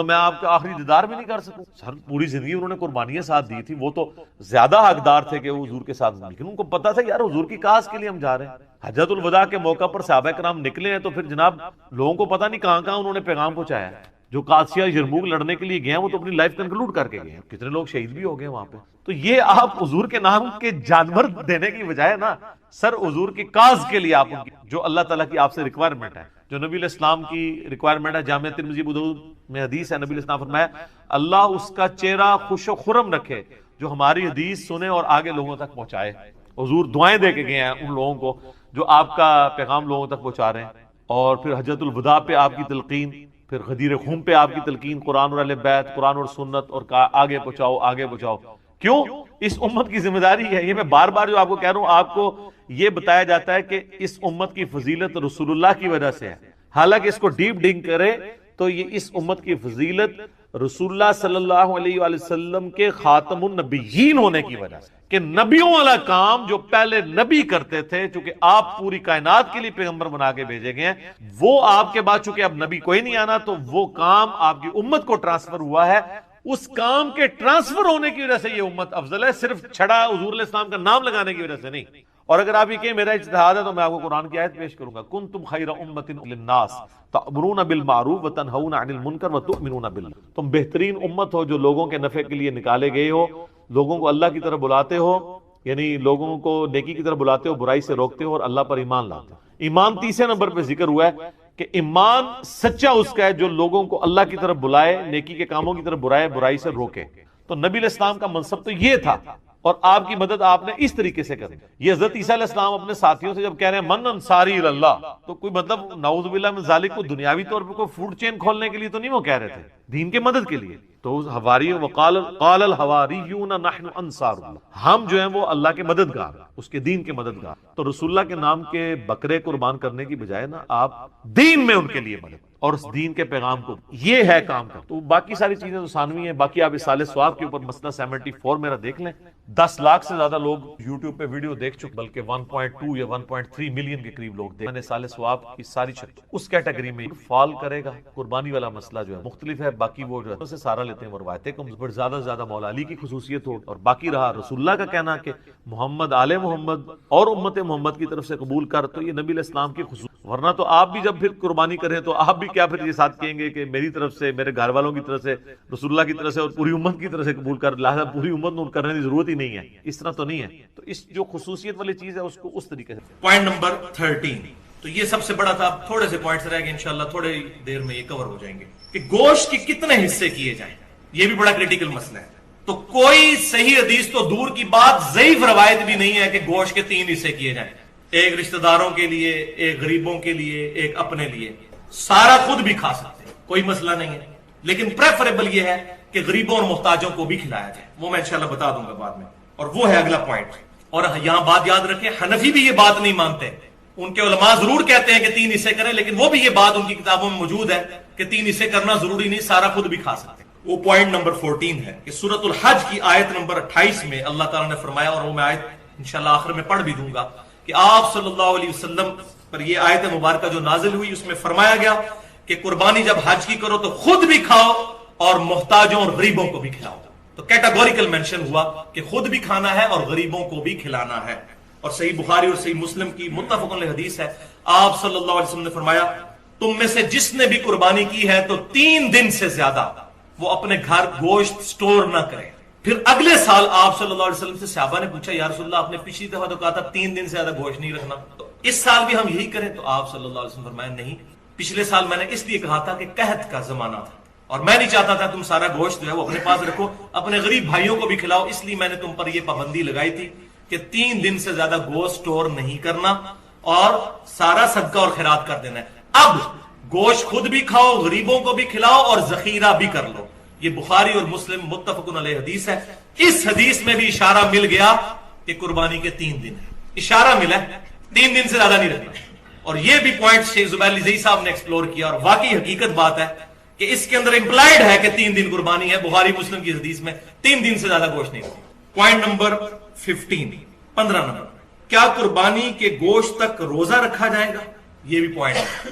میں آپ کا آخری دیدار بھی نہیں کر سکوں۔ سر پوری زندگی انہوں نے قربانیاں ساتھ دی تھی، وہ تو زیادہ حقدار تھے کہ وہ حضور کے ساتھ، لیکن ان کو پتا تھا یار حضور کی کاز کے لیے ہم جا رہے ہیں۔ حجۃ الوداع کے موقع پر صحابہ کرام نکلے ہیں تو پھر جناب لوگوں کو پتا نہیں کہاں کہاں انہوں نے پیغام پہنچایا ہے۔ جو قادسیہ یرموک لڑنے کے لیے گئے ہیں وہ تو اپنی لائف کنکلوڈ کر کے گئے ہیں، کتنے لوگ شہید بھی ہو گئے وہاں پہ۔ تو یہ آپ حضور کے نام کے جانور دینے کی بجائے نا سر حضور کی کاز کے لیے آپ جو اللہ تعالیٰ کی آپ سے ریکوائرمنٹ ہے، جو نبی علیہ السلام کی ریکوائرمنٹ ہے، جامعہ ترمذی ابو داؤد میں حدیث ہے، نبی علیہ السلام فرمایا اللہ اس کا چہرہ خوش و خرم رکھے جو ہماری حدیث سنے اور آگے لوگوں تک پہنچائے۔ حضور دعائیں دے کے گئے ہیں ان لوگوں کو جو آپ کا پیغام لوگوں تک پہنچا رہے ہیں، اور پھر حجۃ الوداع پہ آپ کی تلقین، پھر غدیر خم پہ آپ کی تلقین، قرآن اور اہل بیت، قرآن اور سنت، اور آگے پہنچاؤ آگے پہنچاؤ۔ کیوں؟ اس امت کی ذمہ داری ہے۔ یہ میں بار بار جو آپ کو کہہ رہا ہوں، آپ کو یہ بتایا جاتا ہے کہ اس امت کی فضیلت رسول اللہ کی وجہ سے ہے، حالانکہ اس کو ڈیپ ڈنگ کرے تو یہ اس امت کی فضیلت رسول اللہ صلی اللہ علیہ وآلہ وسلم کے خاتم النبیین ہونے کی وجہ سے، کہ نبیوں والا کام جو پہلے نبی کرتے تھے، چونکہ آپ پوری کائنات کے لیے پیغمبر بنا کے بھیجے گئے ہیں، وہ آپ کے بعد چونکہ اب نبی کوئی نہیں آنا تو وہ کام آپ کی امت کو ٹرانسفر ہوا ہے۔ اس کام کے ٹرانسفر ہونے کی وجہ سے یہ امت افضل ہے، صرف چھڑا حضور علیہ السلام کا نام لگانے کی وجہ سے نہیں۔ اور اگر آپ یہ کہیں میرا اجتہاد ہے تو میں آپ کو قرآن کی آیت پیش کروں گا، کنتم خیر امۃ للناس تأمرون بالمعروف وتنہون عن المنکر وتؤمنون باللہ، تم بہترین امت ہو جو لوگوں کے نفع کے لیے نکالے گئے ہو، لوگوں کو اللہ کی طرف بلاتے ہو، یعنی لوگوں کو نیکی کی طرف بلاتے ہو، برائی سے روکتے ہو، اور اللہ پر ایمان لاتے ہو۔ ایمان تیسرے نمبر پہ ذکر ہوا ہے کہ ایمان سچا اس کا ہے جو لوگوں کو اللہ کی طرف بلائے، نیکی کے کاموں کی طرف برائے، برائی سے روکے۔ تو نبی علیہ السلام کا منصب تو یہ تھا، اور آپ کی مدد آپ نے اس طریقے سے کریں۔ یہ حضرت عیسیٰ علیہ السلام اپنے ساتھیوں سے جب کہہ رہے ہیں من انصاری اللہ، تو کوئی مطلب نعوذ باللہ من ذالک کو دنیاوی طور پہ کوئی فوڈ چین کھولنے کے لیے تو نہیں وہ کہہ رہے تھے، دین کے مدد کے لیے۔ تو حواری وقال الحواریون نحن انصار اللہ، ہم جو ہیں وہ اللہ کے مددگار، اس کے دین کے مددگار۔ تو رسول اللہ کے نام کے بکرے قربان کرنے کی بجائے نا آپ دین میں ان کے لیے مدد اور اس دین کے پیغام کو، یہ ہے کام کا۔ تو باقی ساری چیزیں تو ثانوی ہیں۔ باقی آپ اصالہ ثواب کے اوپر مسئلہ 74 میرا دیکھ لیں، 10 لاکھ سے زیادہ لوگ یوٹیوب پہ ویڈیو دیکھ چکے، بلکہ 1.2 یا 1.3 ملین کے قریب لوگ دیکھ۔ میں نے اصالہ ثواب کی ساری شکل اس کیٹیگری میں فال کرے گا۔ قربانی والا مسئلہ جو ہے مختلف ہے، باقی وہ جو ہے اسے سارا لیتے ہیں، وہ روایتیں کم، بٹ زیادہ سے زیادہ مولا علی کی خصوصیت ہو، اور باقی رہا رسول اللہ کا کہنا کہ محمد آل محمد اور امت محمد کی طرف سے قبول کر، تو یہ نبی علیہ السلام کی خصوصیت۔ ورنہ تو آپ بھی جب پھر قربانی کریں تو آپ بھی کیا پھر یہ ساتھ کہیں گے کہ میری طرف سے، میرے گھر والوں کی طرف سے، رسول اللہ کی طرف سے اور پوری امت کی طرف سے قبول کر، لہذا پوری امت نور کرنے کی ضرورت ہی نہیں ہے۔ اس طرح تو نہیں ہے۔ تو اس جو خصوصیت والی چیز ہے اس کو اس طریقے سے۔ پوائنٹ نمبر 13، تو یہ سب سے بڑا تھا، تھوڑے سے پوائنٹس رہ گئے، انشاءاللہ تھوڑے دیر میں یہ کور ہو جائیں گے کہ گوشت کے کتنے حصے کیے جائیں، یہ بھی بڑا کریٹیکل مسئلہ ہے۔ تو کوئی صحیح حدیث تو دور کی بات، ضعیف روایت بھی نہیں ہے کہ گوشت کے 3 حصے کیے جائیں، ایک رشتہ داروں کے لیے، ایک غریبوں کے لیے، ایک اپنے لیے۔ سارا خود بھی کھا سکتے ہیں، کوئی مسئلہ نہیں ہے، لیکن پریفریبل یہ ہے کہ غریبوں اور محتاجوں کو بھی کھلایا جائے، وہ میں انشاءاللہ بتا دوں گا بعد میں، اور وہ ہے اگلا پوائنٹ۔ اور یہاں بات یاد رکھیں، حنفی بھی یہ بات نہیں مانتے، ان کے علماء ضرور کہتے ہیں کہ 3 حصے کریں، لیکن وہ بھی یہ بات ان کی کتابوں میں موجود ہے کہ 3 حصے کرنا ضروری نہیں، سارا خود بھی کھا سکتے ہیں۔ وہ پوائنٹ نمبر 14 ہے کہ سورۃ الحج کی آیت نمبر 28 میں اللہ تعالیٰ نے فرمایا، اور وہ میں آیت انشاءاللہ آخر میں پڑھ بھی دوں گا، کہ آپ صلی اللہ علیہ وسلم پر یہ آیت مبارکہ جو نازل ہوئی، اس میں فرمایا گیا کہ قربانی جب حج کی کرو تو خود بھی کھاؤ اور محتاجوں اور غریبوں کو بھی کھلاؤ۔ تو کیٹاگوریکل مینشن ہوا کہ خود بھی کھانا ہے اور غریبوں کو بھی کھلانا ہے۔ اور صحیح بخاری اور صحیح مسلم کی متفق علیہ حدیث ہے، آپ صلی اللہ علیہ وسلم نے فرمایا، تم میں سے جس نے بھی قربانی کی ہے تو 3 دن سے زیادہ وہ اپنے گھر گوشت سٹور نہ کرے۔ پھر اگلے سال آپ صلی اللہ علیہ وسلم سے صحابہ نے پوچھا، یا رسول اللہ آپ نے پچھلی دفعہ تو کہا تھا 3 دن سے زیادہ گوشت نہیں رکھنا، تو اس سال بھی ہم یہی کریں؟ تو آپ صلی اللہ علیہ وسلم فرمایا نہیں، پچھلے سال میں نے اس لیے کہا تھا کہ قحط کا زمانہ تھا اور میں نہیں چاہتا تھا تم سارا گوشت جو ہے وہ اپنے پاس رکھو، اپنے غریب بھائیوں کو بھی کھلاؤ، اس لیے میں نے تم پر یہ پابندی لگائی تھی کہ 3 دن سے زیادہ گوشت سٹور نہیں کرنا اور سارا صدقہ اور خیرات کر دینا ہے۔ اب گوشت خود بھی کھاؤ، غریبوں کو بھی کھلاؤ اور ذخیرہ بھی کر لو۔ یہ بخاری اور مسلم متفق علیہ حدیث ہے۔ اس حدیث میں بھی اشارہ مل گیا کہ قربانی کے 3 دن ہے، اشارہ ملا، 3 دن سے زیادہ نہیں رکھنا۔ اور یہ بھی پوائنٹ شیخ زبیر علی زئی صاحب نے ایکسپلور کیا، اور واقعی حقیقت بات ہے کہ اس کے اندر امپلائڈ ہے کہ 3 دن قربانی ہے، بخاری مسلم کی حدیث میں 3 دن سے زیادہ گوشت نہیں رکھنا۔ پوائنٹ نمبر 15 نمبر، کیا قربانی کے گوشت تک روزہ رکھا جائے گا؟ یہ بھی پوائنٹ ہے۔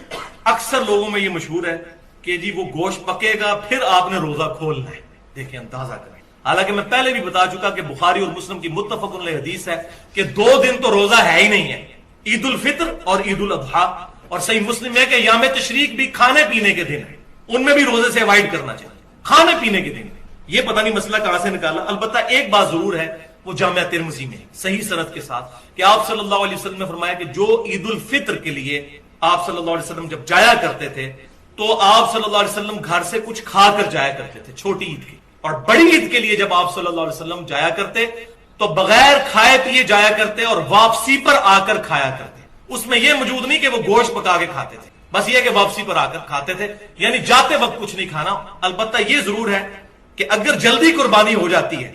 اکثر لوگوں میں یہ مشہور ہے کہ جی وہ گوشت پکے گا پھر آپ نے روزہ کھولنا ہے۔ دیکھیں اندازہ کریں، حالانکہ میں پہلے بھی بتا چکا کہ بخاری اور مسلم کی متفق علیہ حدیث ہے کہ 2 دن تو روزہ ہے ہی نہیں ہے، عید الفطر اور عید الاضحیٰ، اور صحیح مسلم ہے کہ یوم تشریق بھی کھانے پینے کے دن ہے، ان میں بھی روزے سے ایوائڈ کرنا چاہیے، کھانے پینے کے دن۔ یہ پتہ نہیں مسئلہ کہاں سے نکالا۔ البتہ ایک بات ضرور ہے، وہ جامعہ ترمذی میں صحیح سند کے ساتھ کہ آپ صلی اللہ علیہ وسلم نے فرمایا کہ جو عید الفطر کے لیے آپ صلی اللہ علیہ وسلم جب جایا کرتے تھے تو آپ صلی اللہ علیہ وسلم گھر سے کچھ کھا کر جایا کرتے تھے چھوٹی عید کی، اور بڑی عید کے لیے جب آپ صلی اللہ علیہ وسلم جایا کرتے تو بغیر کھائے پیے جایا کرتے اور واپسی پر آ کر کھایا کرتے۔ اس میں یہ موجود نہیں کہ وہ گوشت پکا کے کھاتے تھے، بس یہ کہ واپسی پر آ کر کھاتے تھے، یعنی جاتے وقت کچھ نہیں کھانا۔ البتہ یہ ضرور ہے کہ اگر جلدی قربانی ہو جاتی ہے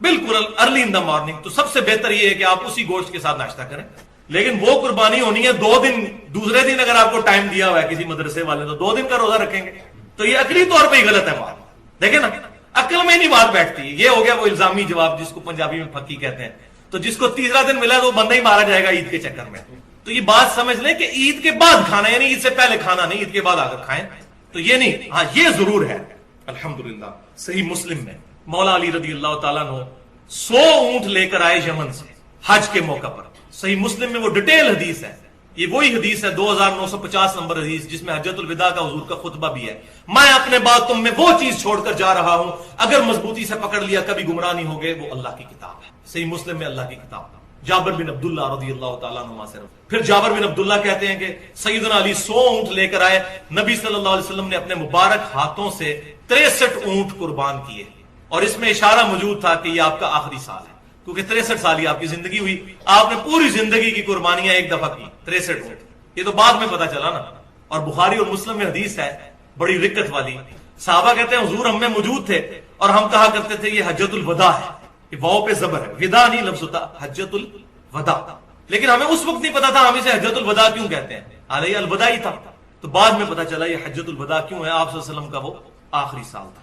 بالکل ارلی ان دا مارننگ، تو سب سے بہتر یہ ہے کہ آپ اسی گوشت کے ساتھ ناشتہ کریں۔ لیکن وہ قربانی ہونی ہے 2 دن، دوسرے دن اگر آپ کو ٹائم دیا ہوا ہے کسی مدرسے والے تو 2 دن کا روزہ رکھیں گے، تو یہ عقلی طور پہ ہی غلط ہے بات۔ دیکھیں نا، عقل میں نہیں بات بیٹھتی۔ یہ ہو گیا وہ الزامی جواب جس کو پنجابی میں پھکی کہتے ہیں، تو جس کو تیسرا دن ملا تو وہ بندہ ہی مارا جائے گا عید کے چکر میں۔ تو یہ بات سمجھ لیں کہ عید کے بعد کھانا، یعنی عید سے پہلے کھانا نہیں، عید کے بعد آ کر کھائیں، تو یہ نہیں۔ ہاں یہ ضرور ہے، الحمدللہ صحیح مسلم میں مولا علی رضی اللہ تعالیٰ عنہ 100 اونٹ لے کر آئے یمن سے حج کے موقع پر، صحیح مسلم میں وہ ڈیٹیل حدیث ہے، یہ وہی حدیث ہے 2950 نمبر حدیث جس میں حجۃ الوداع کا حضور کا خطبہ بھی ہے، میں اپنے بعد تم میں وہ چیز چھوڑ کر جا رہا ہوں، اگر مضبوطی سے پکڑ لیا کبھی گمراہ نہیں ہوگے، وہ اللہ کی کتاب ہے۔ صحیح مسلم میں اللہ کی کتاب، جابر بن عبداللہ رضی اللہ تعالیٰ عنہ سے۔ پھر جابر بن عبداللہ کہتے ہیں کہ سیدنا علی 100 اونٹ لے کر آئے، نبی صلی اللہ علیہ وسلم نے اپنے مبارک ہاتھوں سے 63 اونٹ قربان کیے، اور اس میں اشارہ موجود تھا کہ یہ آپ کا آخری سال ہے، کیونکہ 63 سال ہی آپ کی زندگی ہوئی، آپ نے پوری زندگی کی قربانیاں ایک دفعہ کی 63 اونٹ، یہ تو بعد میں پتا چلا نا۔ اور بخاری اور مسلم میں حدیث ہے بڑی رکت والی، صحابہ کہتے ہیں حضور ہم میں موجود تھے اور ہم کہا کرتے تھے یہ حجۃ الوداع ہے، یہ واو پہ زبر ہے، ودا نہیں لفظ ہوتا، حجۃ الوداع، لیکن ہمیں اس وقت نہیں پتا تھا ہم اسے حجۃ الوداع کیوں کہتے ہیں، حالانکہ یہ الوداع ہی تھا، تو بعد میں پتا چلا یہ حجۃ الوداع کیوں ہے، آپ صلی اللہ علیہ وسلم کا وہ آخری سال تھا۔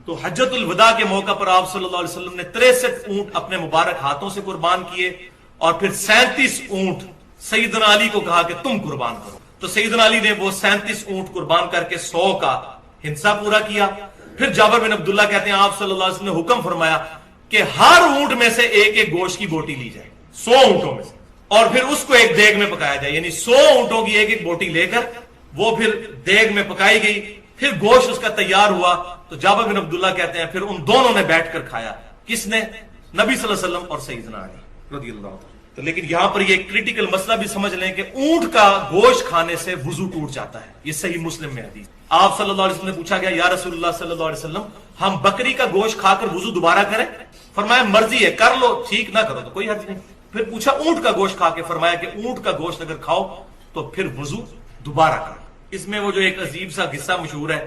تو حجۃ الوداع کے موقع پر آپ صلی اللہ علیہ وسلم نے 63 اونٹ اپنے مبارک ہاتھوں سے قربان کیے، اور پھر 37 اونٹ سیدنا علی کو کہا کہ تم قربان کرو، تو سیدنا علی نے وہ 37 اونٹ قربان کر کے 100 کا ہنسا پورا کیا۔ پھر جابر بن عبداللہ کہتے ہیں آپ صلی اللہ علیہ وسلم نے حکم فرمایا کہ ہر اونٹ میں سے ایک ایک گوشت کی بوٹی لی جائے، 100 اونٹوں میں سے، اور پھر اس کو ایک دیگ میں پکایا جائے، یعنی 100 اونٹوں کی ایک ایک بوٹی لے کر وہ پھر دیگ میں پکائی گئی، پھر گوشت اس کا تیار ہوا، تو جابر بن عبداللہ کہتے ہیں پھر ان دونوں نے بیٹھ کر کھایا، کس نے؟ نبی صلی اللہ علیہ وسلم اور سیدنا علی رضی اللہ عنہ۔ تو لیکن یہاں پر یہ کریٹیکل مسئلہ بھی سمجھ لیں کہ اونٹ کا گوشت کھانے سے وضو ٹوٹ جاتا ہے، یہ صحیح مسلم میں حدیث۔ آپ صلی اللہ علیہ وسلم نے پوچھا گیا یا رسول اللہ صلی اللہ علیہ وسلم ہم بکری کا گوشت کھا کر وضو دوبارہ کریں؟ فرمایا مرضی ہے، کر لو، ٹھیک نہ کرو تو کوئی حرج نہیں۔ پھر پوچھا اونٹ کا گوشت کھا کے، فرمایا کہ اونٹ کا گوشت اگر کھاؤ تو پھر وضو دوبارہ کرو۔ اس میں وہ جو ایک عجیب سا قصہ مشہور ہے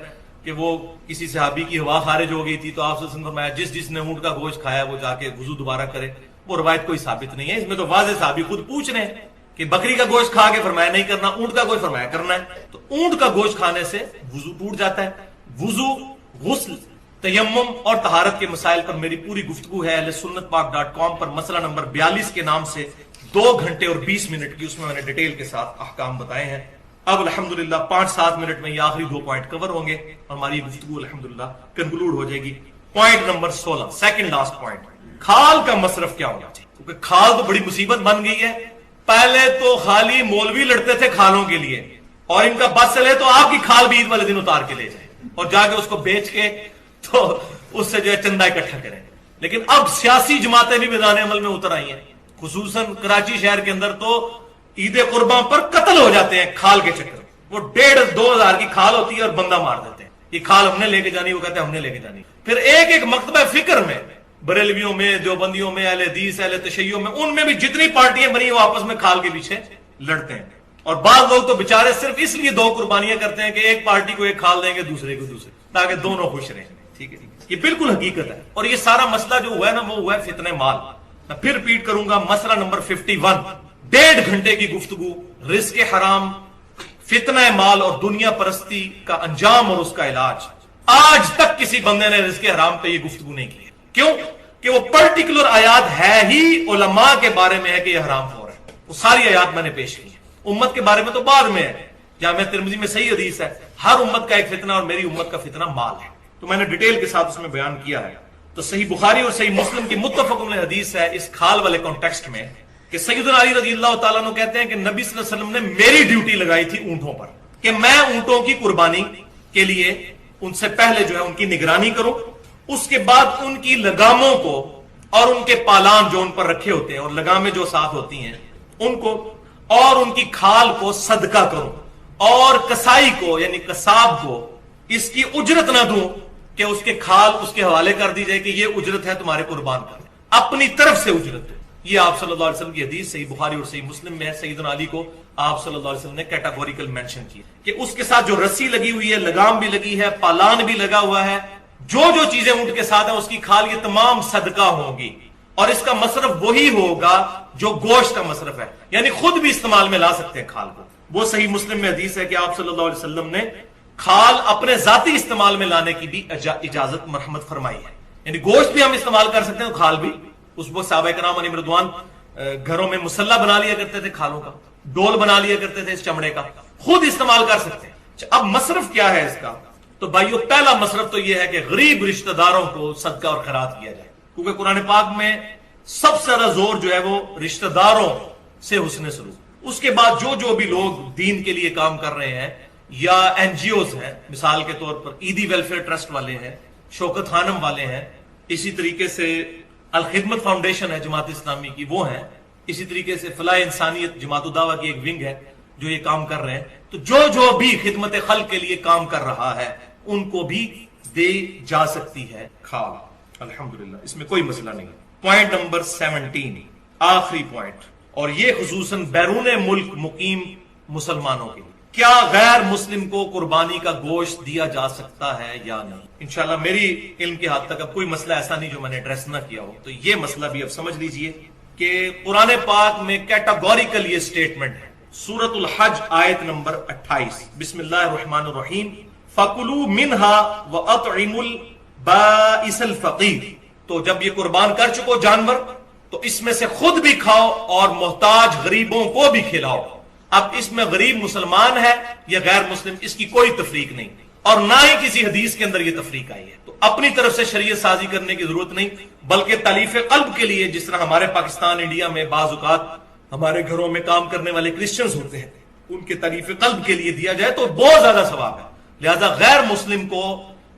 کہ وہ کسی صحابی کی ہوا خارج ہو گئی تھی، تو آپ صلی اللہ علیہ وسلم نے فرمایا جس نے اونٹ کا گوشت کھایا وہ جا کے وضو دوبارہ کرے، وہ روایت کوئی ثابت نہیں ہے، اس میں تو واضح صحابی خود پوچھ رہے ہیں کہ بکری کا گوشت کھا کے، فرمایا نہیں کرنا، اونٹ کا گوشت فرمایا کرنا ہے، تو اونٹ کا گوشت کھانے سے وضو ٹوٹ جاتا ہے۔ وضو، غسل، تیمم اور طہارت کے مسائل پر میری پوری گفتگو ہے اہل سنت پاک.com پر، مسئلہ نمبر 42 کے نام سے 2 گھنٹے اور 20 منٹ کی، اس میں نے ڈیٹیل کے ساتھ احکام بتائے ہیں۔ اب الحمدللہ 5-7 منٹ میں یہ آخری 2 پوائنٹ کور ہوں گے اور ہماری گفتگو الحمدللہ کنکلوڈ ہو جائے گی۔ Point number 16، second last point, کھال کا مصرف کیا ہونا چاہیے، کیونکہ کھال تو بڑی مصیبت بن گئی ہے۔ پہلے تو خالی مولوی لڑتے تھے کھالوں کے لیے، اور ان کا بس چلے تو آپ کی کھال بھی عید والے دن اتار کے لے جائیں اور جا کے اس کو بیچ کے تو اس سے جو ہے چندہ اکٹھا کریں۔ لیکن اب سیاسی جماعتیں بھی میدان عمل میں اتر آئی ہیں، خصوصاً کراچی شہر کے اندر تو عید قرباں پر قتل ہو جاتے ہیں کھال کے چکر میں، وہ 1.5-2 ہزار کی کھال ہوتی ہے اور بندہ مار دیتے ہیں، یہ کھال ہم نے لے کے جانی، وہ کہتے ہیں ہم نے لے کے جانی۔ پھر ایک ایک مکتبہ فکر میں، بریلویوں میں، دیوبندیوں میں، اہل حدیث، اہل تشیع میں، ان میں بھی جتنی پارٹیاں بنی وہ آپس میں کھال کے پیچھے لڑتے ہیں، اور بعض لوگ تو بےچارے صرف اس لیے 2 قربانیاں کرتے ہیں کہ ایک پارٹی کو ایک کھال دیں گے، دوسرے کو دوسرے، تاکہ دونوں خوش رہیں۔ ٹھیک ہے، یہ بالکل حقیقت ہے، اور یہ سارا مسئلہ جو ہوا ہے نا وہ ہوا ہے فتنہ مال۔ میں پھر ریپیٹ کروں گا، مسئلہ نمبر 51، 1.5 گھنٹے کی گفتگو، رزق حرام، فتنہ مال اور دنیا پرستی کا انجام اور اس کا علاج۔ آج تک کسی بندے نے رزق حرام پہ یہ گفتگو نہیں کی ہے، کیوں کہ وہ پرٹیکولر آیات ہے ہی علماء کے بارے میں ہے کہ یہ حرام ہو رہا ہے، وہ ساری آیات میں نے پیش کی ہے۔ امت کے بارے میں تو بعد میں ہے، جامعہ ترمذی میں صحیح حدیث ہے، ہر امت کا ایک فتنہ اور میری امت کا فتنہ مال ہے، تو میں نے ڈیٹیل کے ساتھ اس میں بیان کیا ہے۔ تو صحیح بخاری اور صحیح مسلم کی متفق علیہ حدیث ہے اس کھال والے کانٹیکسٹ میں کہ سیدنا علی رضی اللہ تعالیٰ عنہ کہتے ہیں کہ نبی صلی اللہ علیہ وسلم نے میری ڈیوٹی لگائی تھی اونٹوں پر، کہ میں اونٹوں کی قربانی کے لیے ان سے پہلے جو ہے ان کی نگرانی کروں، اس کے بعد ان کی لگاموں کو اور ان کے پالان جو ان پر رکھے ہوتے ہیں اور لگامیں جو ساتھ ہوتی ہیں ان کو اور ان کی کھال کو صدقہ کروں، اور کسائی کو یعنی قصاب کو اس کی اجرت نہ دوں کہ اس کے کھال اس کے حوالے کر دی جائے کہ یہ اجرت ہے تمہارے قربان کرنے، اپنی طرف سے اجرت دو۔ یہ آپ صلی اللہ علیہ وسلم کی حدیث صحیح بخاری اور صحیح مسلم میں ہے۔ سیدنا علی کو آپ صلی اللہ علیہ وسلم نے کیٹاگوریکل مینشن کی کہ اس کے ساتھ جو رسی لگی ہوئی ہے، لگام بھی لگی ہے، پالان بھی لگا ہوا ہے، جو چیزیں اونٹ کے ساتھ ہیں اس کی کھال یہ تمام صدقہ ہوں گی، اور اس کا مصرف وہی ہوگا جو گوشت کا مصرف ہے، یعنی خود بھی استعمال میں لا سکتے ہیں کھال کو۔ وہ صحیح مسلم میں حدیث ہے کہ آپ صلی اللہ علیہ وسلم نے کھال اپنے ذاتی استعمال میں لانے کی بھی اجازت مرحمت فرمائی ہے، یعنی گوشت بھی ہم استعمال کر سکتے ہیں، کھال بھی۔ اس وقت صحابہ کرام علیہ رضوان گھروں میں مسلح بنا لیا کرتے تھے کھالوں کا، ڈول بنا لیا کرتے تھے اس چمڑے کا، خود استعمال کر سکتے ہیں۔ اب مصرف کیا ہے اس کا؟ تو بھائیو پہلا مصرف تو یہ ہے کہ غریب رشتہ داروں کو صدقہ اور خیرات کیا جائے، کیونکہ قرآن پاک میں سب سے زیادہ زور جو ہے وہ رشتہ داروں سے حسن سلوک، اس کے بعد جو بھی لوگ دین کے لیے کام کر رہے ہیں یا این جی اوز ہیں، مثال کے طور پر عیدی ویلفیئر ٹرسٹ والے ہیں، شوکت خانم والے ہیں، اسی طریقے سے الخدمت فاؤنڈیشن ہے جماعت اسلامی کی، وہ ہیں، اسی طریقے سے فلاح انسانیت جماعت الدعوہ کی ایک ونگ ہے جو یہ کام کر رہے ہیں، تو جو بھی خدمت خلق کے لیے کام کر رہا ہے ان کو بھی دے جا سکتی ہے کھال، الحمدللہ اس میں کوئی مسئلہ نہیں۔ پوائنٹ نمبر 17، آخری پوائنٹ، اور یہ خصوصاً بیرون ملک مقیم مسلمانوں کے لیے، کیا غیر مسلم کو قربانی کا گوشت دیا جا سکتا ہے یا نہیں؟ انشاءاللہ میری علم کے حد تک اب کوئی مسئلہ ایسا نہیں جو میں نے ایڈریس نہ کیا ہو، تو یہ مسئلہ بھی اب سمجھ لیجئے کہ قرآن پاک میں کیٹاگوریکل یہ سٹیٹمنٹ ہے، سورۃ الحج آیت نمبر 28، بسم اللہ الرحمن الرحیم، فَكُلُوا مِنْهَا وَأَطْعِمُوا الْبَائِسَ الْفَقِيرِ، تو جب یہ قربان کر چکو جانور تو اس میں سے خود بھی کھاؤ اور محتاج غریبوں کو بھی کھلاؤ۔ اب اس میں غریب مسلمان ہے یا غیر مسلم، اس کی کوئی تفریق نہیں، اور نہ ہی کسی حدیث کے اندر یہ تفریق آئی ہے، تو اپنی طرف سے شریعت سازی کرنے کی ضرورت نہیں، بلکہ تالیف قلب کے لیے، جس طرح ہمارے پاکستان انڈیا میں بعض اوقات ہمارے گھروں میں کام کرنے والے کرسچنز ہوتے ہیں، ان کے تالیف قلب کے لیے دیا جائے تو بہت زیادہ ثواب ہے، لہذا غیر مسلم کو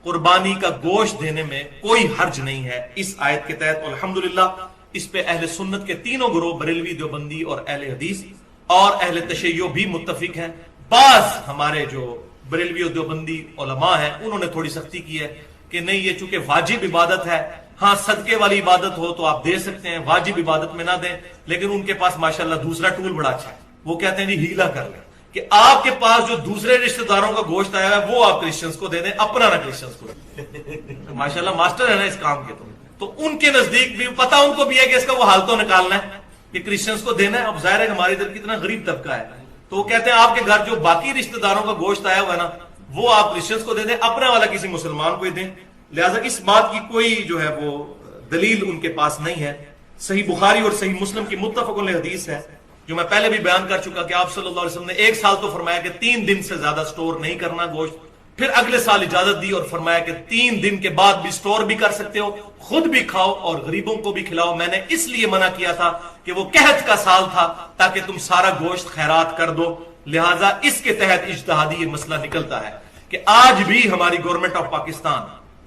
قربانی کا گوشت دینے میں کوئی حرج نہیں ہے اس آیت کے تحت، الحمدللہ اس پہ اہل سنت کے تینوں گروہ، بریلوی، دیوبندی اور اہل حدیث اور اہل تشیع بھی متفق ہیں۔ بعض ہمارے جو بریلوی اور دیوبندی علماء ہیں انہوں نے تھوڑی سختی کی ہے کہ نہیں، یہ چونکہ واجب عبادت ہے، ہاں صدقے والی عبادت ہو تو آپ دے سکتے ہیں، واجب عبادت میں نہ دیں، لیکن ان کے پاس ماشاءاللہ دوسرا ٹول بڑا اچھا ہے، وہ کہتے ہیں جی ہیلا کر لیں کہ آپ کے پاس جو دوسرے رشتہ داروں کا گوشت آیا ہے وہ آپ کرسچنز کو دے دیں، اپنا نہ کرسچنز کو دیں۔ ماشاءاللہ ماسٹر ہے نا اس کام کے، تو ان کے نزدیک بھی پتا ان کو بھی ہے کہ اس کا وہ حال تو نکالنا ہے کہ کرسچنز کو دینا ہے۔ اب ظاہر ہے کہ ہمارے ادھر کتنا غریب طبقہ ہے، تو وہ کہتے ہیں آپ کے گھر جو باقی رشتہ داروں کا گوشت آیا ہوا ہے نا وہ آپ کرسچنز کو دے دیں، اپنا والا کسی مسلمان کو ہی دیں، لہٰذا اس بات کی کوئی جو ہے وہ دلیل ان کے پاس نہیں ہے۔ صحیح بخاری اور صحیح مسلم کی متفق علیہ حدیث ہے جو میں پہلے بھی بیان کر چکا کہ آپ صلی اللہ علیہ وسلم نے 1 سال تو فرمایا کہ 3 دن سے زیادہ سٹور نہیں کرنا گوشت، پھر اگلے سال اجازت دی اور فرمایا کہ 3 دن کے بعد بھی سٹور بھی کر سکتے ہو، خود بھی کھاؤ اور غریبوں کو بھی کھلاؤ۔ میں نے اس لیے منع کیا تھا کہ وہ قحط کا سال تھا تاکہ تم سارا گوشت خیرات کر دو، لہٰذا اس کے تحت اجتہادی یہ مسئلہ نکلتا ہے کہ آج بھی ہماری گورنمنٹ آف پاکستان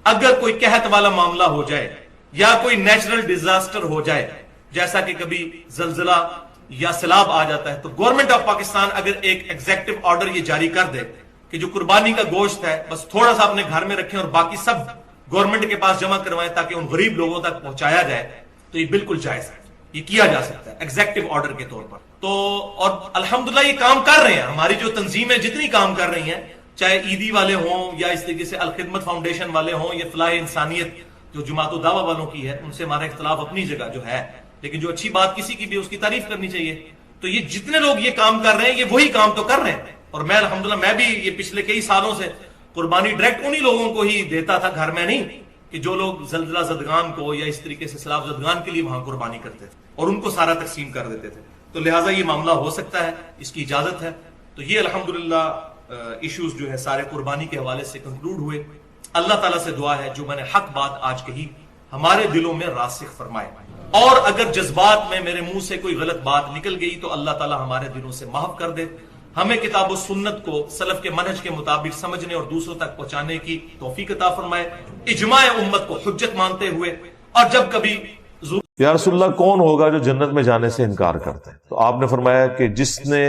اگر کوئی قحط والا معاملہ ہو جائے یا کوئی نیچرل ڈیزاسٹر ہو جائے، جیسا کہ کبھی زلزلہ یا سیلاب آ جاتا ہے، تو گورنمنٹ آف پاکستان اگر ایک ایگزیکٹو آرڈر یہ جاری کر دے کہ جو قربانی کا گوشت ہے بس تھوڑا سا اپنے گھر میں رکھیں اور باقی سب گورنمنٹ کے پاس جمع کروائیں تاکہ ان غریب لوگوں تک پہنچایا جائے، تو یہ بالکل جائز ہے، یہ کیا جا سکتا ہے ایگزیکٹو آرڈر کے طور پر۔ تو اور الحمدللہ یہ کام کر رہے ہیں، ہماری جو تنظیمیں جتنی کام کر رہی ہیں، چاہے عیدی والے ہوں یا اس طریقے سے الخدمت فاؤنڈیشن والے ہوں یا فلاح انسانیت جو جماعت الدعوہ والوں کی ہے، ان سے ہمارا اختلاف اپنی جگہ جو ہے، لیکن جو اچھی بات کسی کی بھی اس کی تعریف کرنی چاہیے۔ تو یہ جتنے لوگ یہ کام کر رہے ہیں یہ وہی کام تو کر رہے ہیں، اور میں الحمدللہ میں بھی یہ پچھلے کئی سالوں سے قربانی ڈائریکٹ انہی لوگوں کو ہی دیتا تھا، گھر میں نہیں، کہ جو لوگ زلزلہ زدگان کو یا اس طریقے سے سیلاب زدگان کے لیے وہاں قربانی کرتے تھے اور ان کو سارا تقسیم کر دیتے تھے، تو لہٰذا یہ معاملہ ہو سکتا ہے، اس کی اجازت ہے۔ تو یہ الحمدللہ ایشوز جو ہے سارے قربانی کے حوالے سے کنکلوڈ ہوئے۔ اللہ تعالیٰ سے دعا ہے جو میں نے حق بات آج کہی ہمارے دلوں میں راسخ فرمائے، اور اگر جذبات میں میرے منہ سے کوئی غلط بات نکل گئی تو اللہ تعالیٰ ہمارے دلوں سے معاف کر دے، ہمیں کتاب و سنت کو سلف کے منہج کے مطابق سمجھنے اور دوسروں تک پہنچانے کی توفیق عطا فرمائے، اجماع امت کو حجت مانتے ہوئے، اور جب کبھی یا رسول اللہ کون ہوگا جو جنت میں جانے سے انکار کرتا ہے؟ تو آپ نے فرمایا کہ جس نے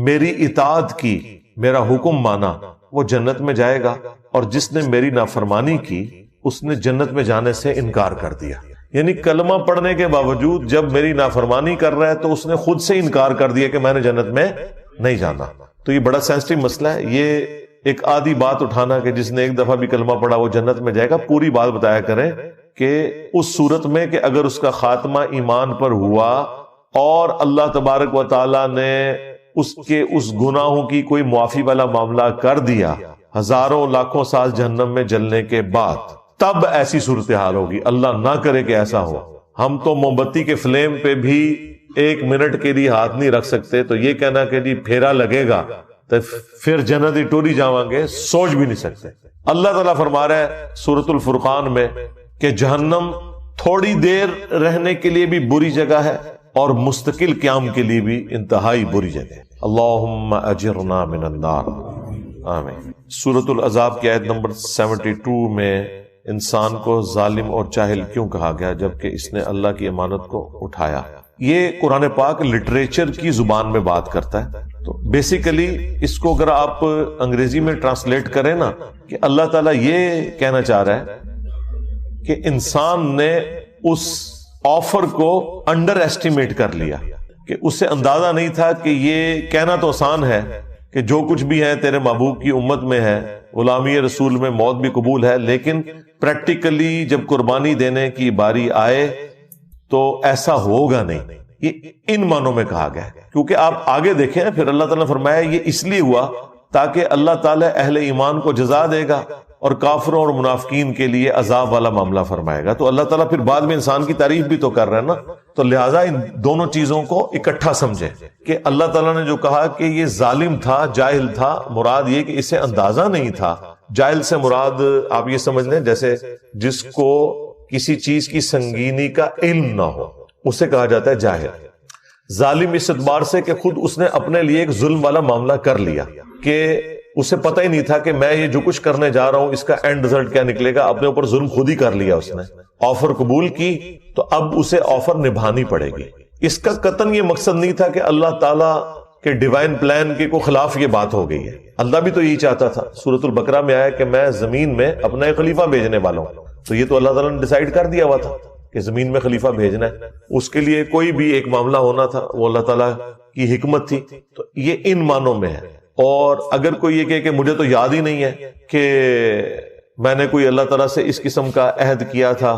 میری اطاعت کی، میرا حکم مانا، وہ جنت میں جائے گا، اور جس نے میری نافرمانی کی اس نے جنت میں جانے سے انکار کر دیا۔ یعنی کلمہ پڑھنے کے باوجود جب میری نافرمانی کر رہا ہے تو اس نے خود سے انکار کر دیا کہ میں نے جنت میں نہیں جانا۔ تو یہ بڑا سینسٹیو مسئلہ ہے، یہ ایک آدھی بات اٹھانا کہ جس نے ایک دفعہ بھی کلمہ پڑھا وہ جنت میں جائے گا، پوری بات بتایا کریں کہ اس صورت میں کہ اگر اس کا خاتمہ ایمان پر ہوا اور اللہ تبارک و تعالی نے اس کے اس گناہوں کی کوئی معافی والا معاملہ کر دیا ہزاروں لاکھوں سال جہنم میں جلنے کے بعد، تب ایسی صورتحال ہوگی۔ اللہ نہ کرے کہ ایسا ہو۔ ہم تو موم بتی کے فلیم پہ بھی 1 منٹ کے لیے ہاتھ نہیں رکھ سکتے، تو یہ کہنا کہ جی پھیرا لگے گا تو پھر جنت ہی ٹوری جاؤں گے، سوچ بھی نہیں سکتے۔ اللہ تعالیٰ فرما رہا ہے سورۃ الفرقان میں کہ جہنم تھوڑی دیر رہنے کے لیے بھی بری جگہ ہے اور مستقل قیام کے لیے بھی انتہائی بری جگہ ہے۔ اللہم اجرنا من النار، آمین۔ سورۃ الاحزاب کی آیت نمبر 72 میں انسان کو ظالم اور جاہل کیوں کہا گیا جبکہ اس نے اللہ کی امانت کو اٹھایا؟ یہ قرآن پاک لٹریچر کی زبان میں بات کرتا ہے، تو بیسیکلی اس کو اگر آپ انگریزی میں ٹرانسلیٹ کریں نا کہ اللہ تعالیٰ یہ کہنا چاہ رہا ہے کہ انسان نے اس آفر کو انڈر ایسٹیمیٹ کر لیا، کہ اسے اندازہ نہیں تھا کہ یہ کہنا تو آسان ہے کہ جو کچھ بھی ہے تیرے محبوب کی امت میں ہے، غلامی رسول میں موت بھی قبول ہے، لیکن پریکٹیکلی جب قربانی دینے کی باری آئے تو ایسا ہوگا نہیں۔ یہ ان معنوں میں کہا گیا ہے، کیونکہ آپ آگے دیکھیں پھر اللہ تعالیٰ نے فرمایا یہ اس لیے ہوا تاکہ اللہ تعالیٰ اہل ایمان کو جزا دے گا اور کافروں اور منافقین کے لیے عذاب والا معاملہ فرمائے گا۔ تو اللہ تعالیٰ پھر بعد میں انسان کی تعریف بھی تو کر رہا ہے نا، تو لہٰذا ان دونوں چیزوں کو اکٹھا سمجھے کہ اللہ تعالیٰ نے جو کہا کہ یہ ظالم تھا، جاہل تھا، مراد یہ کہ اسے اندازہ نہیں تھا۔ جاہل سے مراد آپ یہ سمجھ لیں جیسے جس کو کسی چیز کی سنگینی کا علم نہ ہو، اسے کہا جاتا ہے جاہل۔ ظالم اس اعتبار سے کہ خود اس نے اپنے لیے ایک ظلم والا معاملہ کر لیا کہ اسے پتہ ہی نہیں تھا کہ میں یہ جو کچھ کرنے جا رہا ہوں اس کا اینڈ رزلٹ کیا نکلے گا، اپنے اوپر ظلم خود ہی کر لیا اس نے۔ آفر قبول کی تو اب اسے آفر نبھانی پڑے گی۔ اس کا قطعاً یہ مقصد نہیں تھا کہ اللہ تعالیٰ کے ڈیوائن پلان کے کو خلاف یہ بات ہو گئی ہے، اللہ بھی تو یہی چاہتا تھا۔ سورۃ البقرہ میں آیا کہ میں زمین میں اپنا ایک خلیفہ بھیجنے والا ہوں، تو یہ تو اللہ تعالیٰ نے ڈیسائیڈ کر دیا ہوا تھا کہ زمین میں خلیفہ بھیجنا ہے، اس کے لیے کوئی بھی ایک معاملہ ہونا تھا، وہ اللہ تعالیٰ کی حکمت تھی۔ تو یہ ان معنوں میں ہے۔ اور اگر کوئی یہ کہے کہ مجھے تو یاد ہی نہیں ہے کہ میں نے کوئی اللہ تعالیٰ سے اس قسم کا عہد کیا تھا،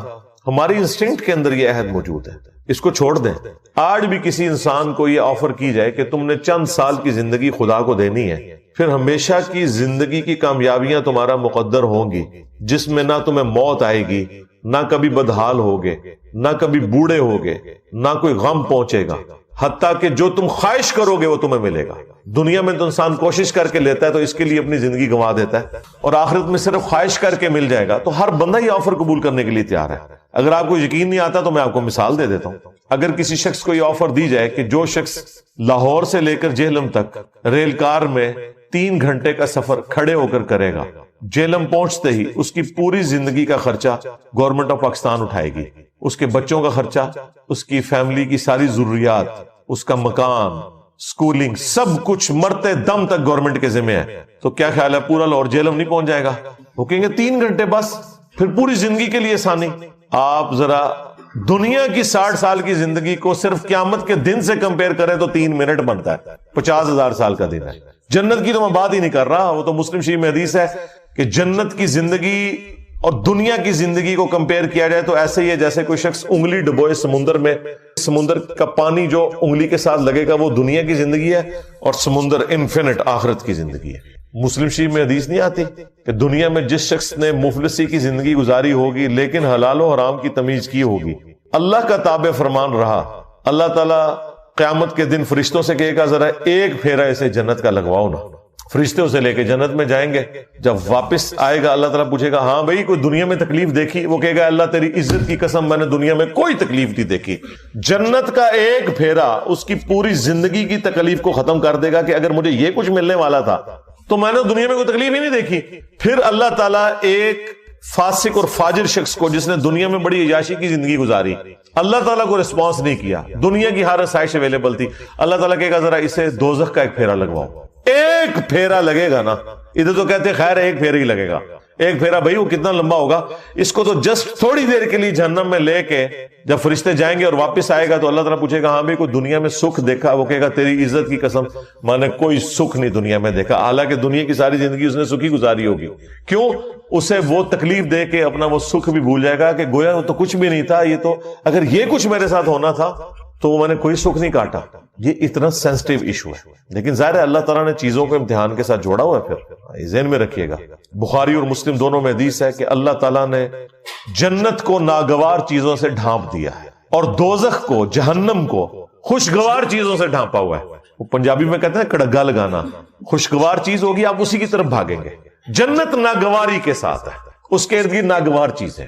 ہماری انسٹنکٹ کے اندر یہ عہد موجود ہے، اس کو چھوڑ دیں۔ آج بھی کسی انسان کو یہ آفر کی جائے کہ تم نے چند سال کی زندگی خدا کو دینی ہے، پھر ہمیشہ کی زندگی کی کامیابیاں تمہارا مقدر ہوں گی، جس میں نہ تمہیں موت آئے گی، نہ کبھی بدحال ہوگے، نہ کبھی بوڑھے ہوگے، نہ کوئی غم پہنچے گا، حتیٰ کہ جو تم خواہش کرو گے وہ تمہیں ملے گا۔ دنیا میں تو انسان کوشش کر کے لیتا ہے تو اس کے لیے اپنی زندگی گنوا دیتا ہے، اور آخرت میں صرف خواہش کر کے مل جائے گا۔ تو ہر بندہ یہ آفر قبول کرنے کے لیے تیار ہے۔ اگر آپ کو یقین نہیں آتا تو میں آپ کو مثال دے دیتا ہوں۔ اگر کسی شخص کو یہ آفر دی جائے کہ جو شخص لاہور سے لے کر جہلم تک ریل کار میں 3 گھنٹے کا سفر کھڑے ہو کر کرے گا، جہلم پہنچتے ہی اس کی پوری زندگی کا خرچہ گورنمنٹ آف پاکستان اٹھائے گی، اس کے بچوں کا خرچہ، اس کی فیملی کی ساری ضروریات، اس کا مکان، سکولنگ، سب کچھ مرتے دم تک گورنمنٹ کے ذمہ ہے، تو کیا خیال ہے پورا لاہور جہلم نہیں پہنچ جائے گا؟ وہ کہیں گے 3 گھنٹے بس، پھر پوری زندگی کے لیے آسانی۔ آپ ذرا دنیا کی 60 سال کی زندگی کو صرف قیامت کے دن سے کمپیئر کریں تو 3 منٹ بنتا ہے، 50,000 سال کا دن ہے۔ جنت کی تو میں بات ہی نہیں کر رہا، وہ تو مسلم شریف میں حدیث ہے کہ جنت کی زندگی اور دنیا کی زندگی کو کمپیئر کیا جائے تو ایسے ہی ہے جیسے کوئی شخص انگلی ڈبوئے سمندر میں، سمندر کا پانی جو انگلی کے ساتھ لگے گا وہ دنیا کی زندگی ہے، اور سمندر انفینٹ آخرت کی زندگی ہے۔ مسلم شریف میں حدیث نہیں آتی کہ دنیا میں جس شخص نے مفلسی کی زندگی گزاری ہوگی لیکن حلال و حرام کی تمیز کی ہوگی، اللہ کا تابع فرمان رہا، اللہ تعالیٰ قیامت کے دن فرشتوں سے کہے گا ذرا ایک پھیرا اسے جنت کا لگواؤ نا، فرشتے اسے لے کے جنت میں جائیں گے۔ جب واپس آئے گا اللہ تعالیٰ پوچھے گا ہاں بھائی کوئی دنیا میں تکلیف دیکھی؟ وہ کہے گا اللہ تیری عزت کی قسم میں نے دنیا میں کوئی تکلیف نہیں دیکھی۔ جنت کا ایک پھیرا اس کی پوری زندگی کی تکلیف کو ختم کر دے گا کہ اگر مجھے یہ کچھ ملنے والا تھا تو میں نے دنیا میں کوئی تکلیف ہی نہیں دیکھی۔ پھر اللہ تعالیٰ ایک فاسق اور فاجر شخص کو جس نے دنیا میں بڑی عیاشی کی زندگی گزاری، اللہ تعالیٰ کو رسپانس نہیں کیا، دنیا کی ہر آسائش اویلیبل تھی، اللہ تعالیٰ کہے گا ذرا اسے دوزخ کا ایک پھیرا لگواؤ۔ ایک پھیرا لگے گا نا، ادھر تو کہتے خیر ایک پھیرا ہی لگے گا، ایک پھیرا بھائی وہ کتنا لمبا ہوگا، اس کو تو جسٹ تھوڑی دیر کے لیے جہنم میں لے کے جب فرشتے جائیں گے اور واپس آئے گا تو اللہ تعالیٰ پوچھے گا ہاں بھائی کوئی دنیا میں سکھ دیکھا؟ وہ کہے گا تیری عزت کی قسم میں نے کوئی سکھ نہیں دنیا میں دیکھا، حالانکہ دنیا کی ساری زندگی اس نے سکھی گزاری ہوگی۔ کیوں؟ اسے وہ تکلیف دے کے اپنا وہ سکھ بھی بھول جائے گا کہ گویا وہ تو کچھ بھی نہیں تھا، یہ تو اگر یہ کچھ میرے ساتھ ہونا تھا تو میں نے کوئی سکھ نہیں کاٹا۔ یہ اتنا سینسٹیو ایشو ہے، لیکن ظاہر ہے اللہ تعالیٰ نے چیزوں کو امتحان کے ساتھ جوڑا ہوا ہے۔ پھر ذہن میں رکھیے گا بخاری اور مسلم دونوں میں حدیث ہے کہ اللہ تعالیٰ نے جنت کو ناگوار چیزوں سے ڈھانپ دیا ہے اور دوزخ کو، جہنم کو خوشگوار چیزوں سے ڈھانپا ہوا ہے۔ وہ پنجابی میں کہتے ہیں کڑگا لگانا، خوشگوار چیز ہوگی آپ اسی کی طرف بھاگیں گے۔ جنت ناگواری کے ساتھ ہے، اس کے ارد گرد ناگوار چیز ہے۔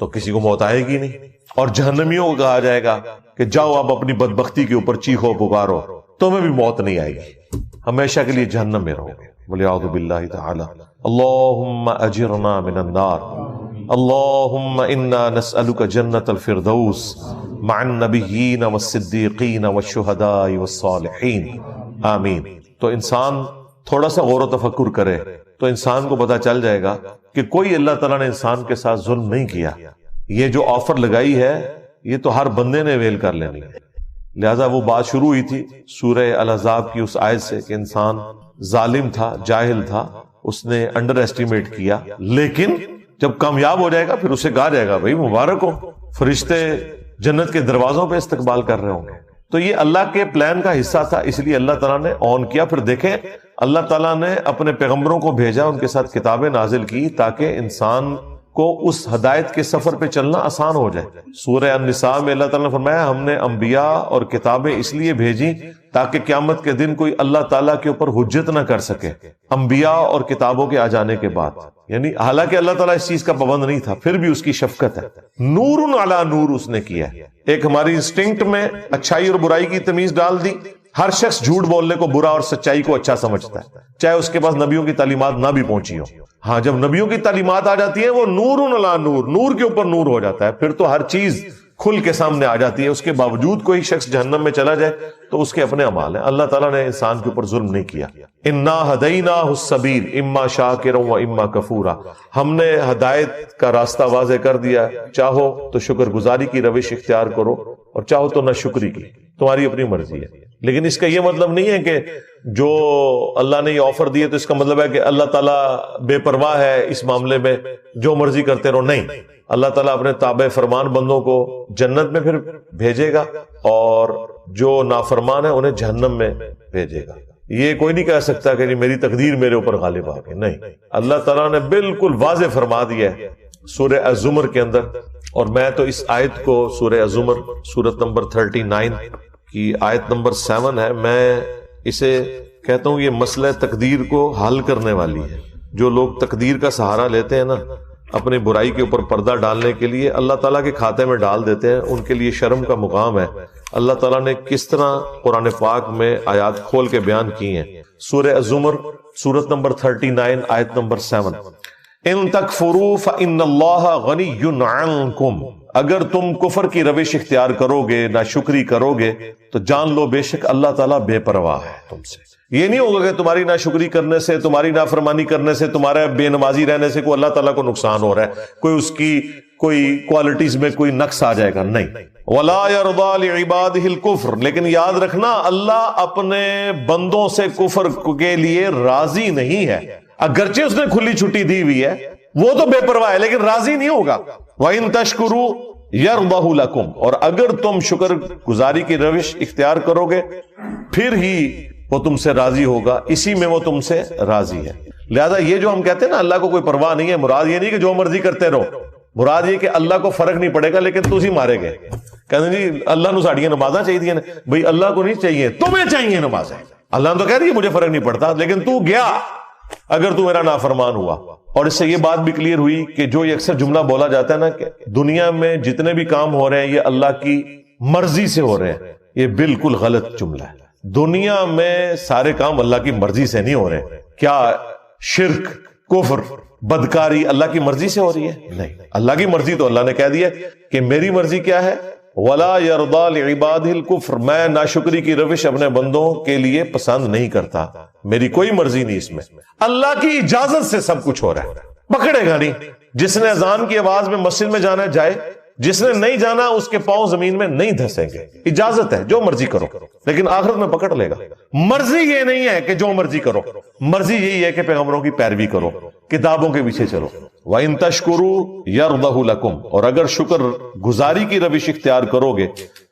تو کسی کو موت آئے گی نہیں. اور جہنمیوں کو کہا جائے گا کہ جاؤ آپ اپنی بدبختی کے اوپر چیخو پکارو، تمہیں بھی موت نہیں آئے گی، ہمیشہ کے لیے جہنم میں رہو گے. وَلِعَوْذُ بِاللَّهِ تَعَالَى. اللہم اجرنا من النار. اللہم انا نسألک جنت الفردوس مع النبیین والصدیقین والشہداء والصالحین. آمین. تو انسان تھوڑا سا غور و تفکر کرے تو انسان کو پتا چل جائے گا کہ کوئی اللہ تعالیٰ نے انسان کے ساتھ ظلم نہیں کیا. یہ جو آفر لگائی ہے یہ تو ہر بندے نے ویل کر لینی ہے. لہذا وہ بات شروع ہوئی تھی سورہ الاحزاب کی اس آیت سے کہ انسان ظالم تھا، جاہل تھا، اس نے انڈر ایسٹیمیٹ کیا، لیکن جب کامیاب ہو جائے گا پھر اسے کہا جائے گا بھائی مبارک ہو، فرشتے جنت کے دروازوں پہ استقبال کر رہے ہوں گے. تو یہ اللہ کے پلان کا حصہ تھا، اس لیے اللہ تعالیٰ نے آن کیا. پھر دیکھیں اللہ تعالیٰ نے اپنے پیغمبروں کو بھیجا، ان کے ساتھ کتابیں نازل کی تاکہ انسان کو اس ہدایت کے سفر پہ چلنا آسان ہو جائے. سورہ النساء میں اللہ تعالیٰ نے فرمایا ہم نے انبیاء اور کتابیں اس لیے بھیجی تاکہ قیامت کے دن کوئی اللہ تعالیٰ کے اوپر حجت نہ کر سکے انبیاء اور کتابوں کے آ جانے کے بعد. یعنی حالانکہ اللہ تعالیٰ اس چیز کا پابند نہیں تھا، پھر بھی اس کی شفقت ہے. نور علی نور اس نے کیا ہے. ایک ہماری انسٹنکٹ میں اچھائی اور برائی کی تمیز ڈال دی. ہر شخص جھوٹ بولنے کو برا اور سچائی کو اچھا سمجھتا ہے، چاہے اس کے پاس نبیوں کی تعلیمات نہ بھی پہنچی ہو. ہاں جب نبیوں کی تعلیمات آ جاتی ہیں وہ نور علی نور، نور کے اوپر نور ہو جاتا ہے، پھر تو ہر چیز کھل کے سامنے آ جاتی ہے. اس کے باوجود کوئی شخص جہنم میں چلا جائے تو اس کے اپنے اعمال ہیں. اللہ تعالیٰ نے انسان کے اوپر ظلم نہیں کیا. انا ہدیناہ السبیل اما شاکرا و اما کفورا. ہم نے ہدایت کا راستہ واضح کر دیا، چاہو تو شکر گزاری کی روش اختیار کرو اور چاہو تو ناشکری کی، تمہاری اپنی مرضی ہے. لیکن اس کا یہ مطلب نہیں ہے کہ جو اللہ نے یہ آفر دیے تو اس کا مطلب ہے کہ اللہ تعالیٰ بے پرواہ ہے اس معاملے میں، جو مرضی کرتے رہو. نہیں، اللہ تعالیٰ اپنے تابع فرمان بندوں کو جنت میں پھر بھیجے گا اور جو نافرمان ہے انہیں جہنم میں بھیجے گا. یہ کوئی نہیں کہہ سکتا کہ میری تقدیر میرے اوپر غالب آ گئی. نہیں، اللہ تعالیٰ نے بالکل واضح فرما دیا ہے سورہ الزمر کے اندر. اور میں تو اس آیت کو سورہ الزمر سورت نمبر 39 کی آیت نمبر 7 ہے، میں اسے کہتا ہوں یہ مسئلہ تقدیر کو حل کرنے والی ہے. جو لوگ تقدیر کا سہارا لیتے ہیں نا اپنی برائی کے اوپر پردہ ڈالنے کے لیے، اللہ تعالیٰ کے کھاتے میں ڈال دیتے ہیں، ان کے لیے شرم کا مقام ہے. اللہ تعالیٰ نے کس طرح قرآن پاک میں آیات کھول کے بیان کی ہیں. سورہ الزمر سورت نمبر 39 آیت نمبر 7. ان تکفروا فإن اللہ غنی عنکم. اگر تم کفر کی روش اختیار کرو گے، ناشکری کرو گے، تو جان لو بے شک اللہ تعالیٰ بے پرواہ ہے تم سے. یہ نہیں ہوگا کہ تمہاری ناشکری کرنے سے، تمہاری نافرمانی کرنے سے، تمہارا بے نمازی رہنے سے کوئی اللہ تعالیٰ کو نقصان ہو رہا ہے، کوئی اس کی کوئی کوالٹیز میں کوئی نقص آ جائے گا. نہیں. وَلَا يَرْضَى لِعِبَادِهِ الْكُفْرَ. لیکن یاد رکھنا اللہ اپنے بندوں سے کفر کے لیے راضی نہیں ہے. اگرچہ اس نے کھلی چھٹی دی ہوئی ہے، وہ تو بے پرواہ ہے لیکن راضی نہیں ہوگا. وَإِن تَشْكُرُوا يَرْضَهُ لَكُمْ. اور اگر تم شکر گزاری کی روش اختیار کرو گے پھر ہی وہ تم سے راضی ہوگا، اسی میں وہ تم سے راضی ہے. لہذا یہ جو ہم کہتے ہیں نا اللہ کو کوئی پرواہ نہیں ہے، مراد یہ نہیں کہ جو مرضی کرتے رہو، مراد یہ کہ اللہ کو فرق نہیں پڑے گا لیکن تسی مارے گئے. کہتے ہیں جی اللہ نو ساڑیاں نمازاں چاہیے نا. بھئی اللہ کو نہیں چاہیے، تمہیں چاہیے نمازیں. اللہ نے تو کہہ رہی ہے مجھے فرق نہیں پڑتا، لیکن تو گیا اگر تو میرا نافرمان ہوا. اور اس سے یہ بات بھی کلیئر ہوئی کہ جو یہ اکثر جملہ بولا جاتا ہے نا کہ دنیا میں جتنے بھی کام ہو رہے ہیں یہ اللہ کی مرضی سے ہو رہے ہیں، یہ بالکل غلط جملہ ہے. دنیا میں سارے کام اللہ کی مرضی سے نہیں ہو رہے. کیا شرک، کفر، بدکاری اللہ کی مرضی سے ہو رہی ہے؟ نہیں. اللہ کی مرضی تو اللہ نے کہہ دیا کہ میری مرضی کیا ہے، وَلَا يَرْضَى لِعِبَادِهِ الْكُفْرَ. میں ناشکری کی روش اپنے بندوں کے لیے پسند نہیں کرتا، میری کوئی مرضی نہیں اس میں. اللہ کی اجازت سے سب کچھ ہو رہا ہے، پکڑے گا نہیں. جس نے اذان کی آواز میں مسجد میں جانا جائے، جس نے نہیں جانا اس کے پاؤں زمین میں نہیں دھسیں گے. اجازت ہے، جو مرضی کرو، لیکن آخرت میں پکڑ لے گا. مرضی یہ نہیں ہے کہ جو مرضی کرو، مرضی یہی ہے کہ پیغمبروں کی پیروی کرو، کتابوں کے پیچھے چلو. وَإِن تَشْكُرُوا يَرْضَهُ لَكُمْ. اور اگر شکر گزاری کی روش اختیار کرو گے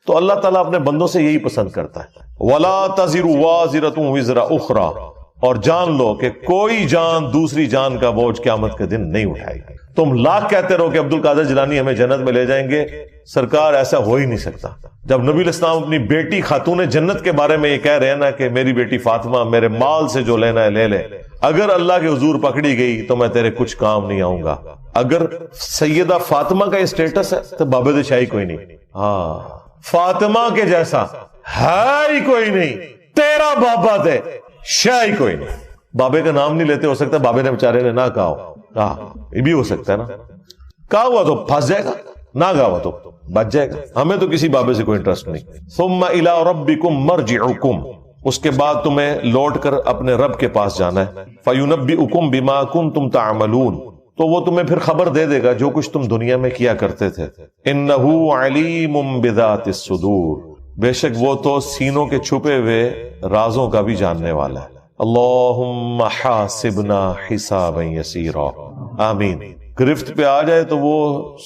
تو اللہ تعالیٰ اپنے بندوں سے یہی پسند کرتا ہے. وَلَا تَزِرُ وَازِرَةٌ وِزْرَ أُخْرَى. اور جان لو کہ کوئی جان دوسری جان کا بوجھ قیامت کے دن نہیں اٹھائے گی. تم لاکھ کہتے رہو کہ عبد القادر جیلانی ہمیں جنت میں لے جائیں گے، سرکار ایسا ہو ہی نہیں سکتا. جب نبی علیہ السلام اپنی بیٹی خاتون جنت کے بارے میں یہ کہہ رہے ہیں نا کہ میری بیٹی فاطمہ میرے مال سے جو لینا ہے لے لے، اگر اللہ کے حضور پکڑی گئی تو میں تیرے کچھ کام نہیں آؤں گا. اگر سیدہ فاطمہ کا یہ سٹیٹس ہے تو بابے شاہی کوئی نہیں. ہاں، فاطمہ کے جیسا ہے ہی کوئی نہیں، تیرا بابا دے شاہی کوئی نہیں. بابے کا نام نہیں لیتے، ہو سکتا ہے بابے نے بیچارے نے نہ کہا ہو. یہ بھی ہو سکتا ہے نا، کہا ہوا تو پھنس جائے گا، نہ کہا ہوا تو بچ جائے گا. ہمیں تو کسی بابے سے کوئی انٹرسٹ نہیں. ثم الى ربکم مرجعکم، اس کے بعد تمہیں لوٹ کر اپنے رب کے پاس جانا ہے. فینبئکم بما کنتم تعملون، تو وہ تمہیں پھر خبر دے دے گا جو کچھ تم دنیا میں کیا کرتے تھے. انہ علیم بذات الصدور، بے شک وہ تو سینوں کے چھپے ہوئے رازوں کا بھی جاننے والا ہے. اللہم حاسبنا حسابا یسیرا، آمین. گرفت پہ آ جائے تو وہ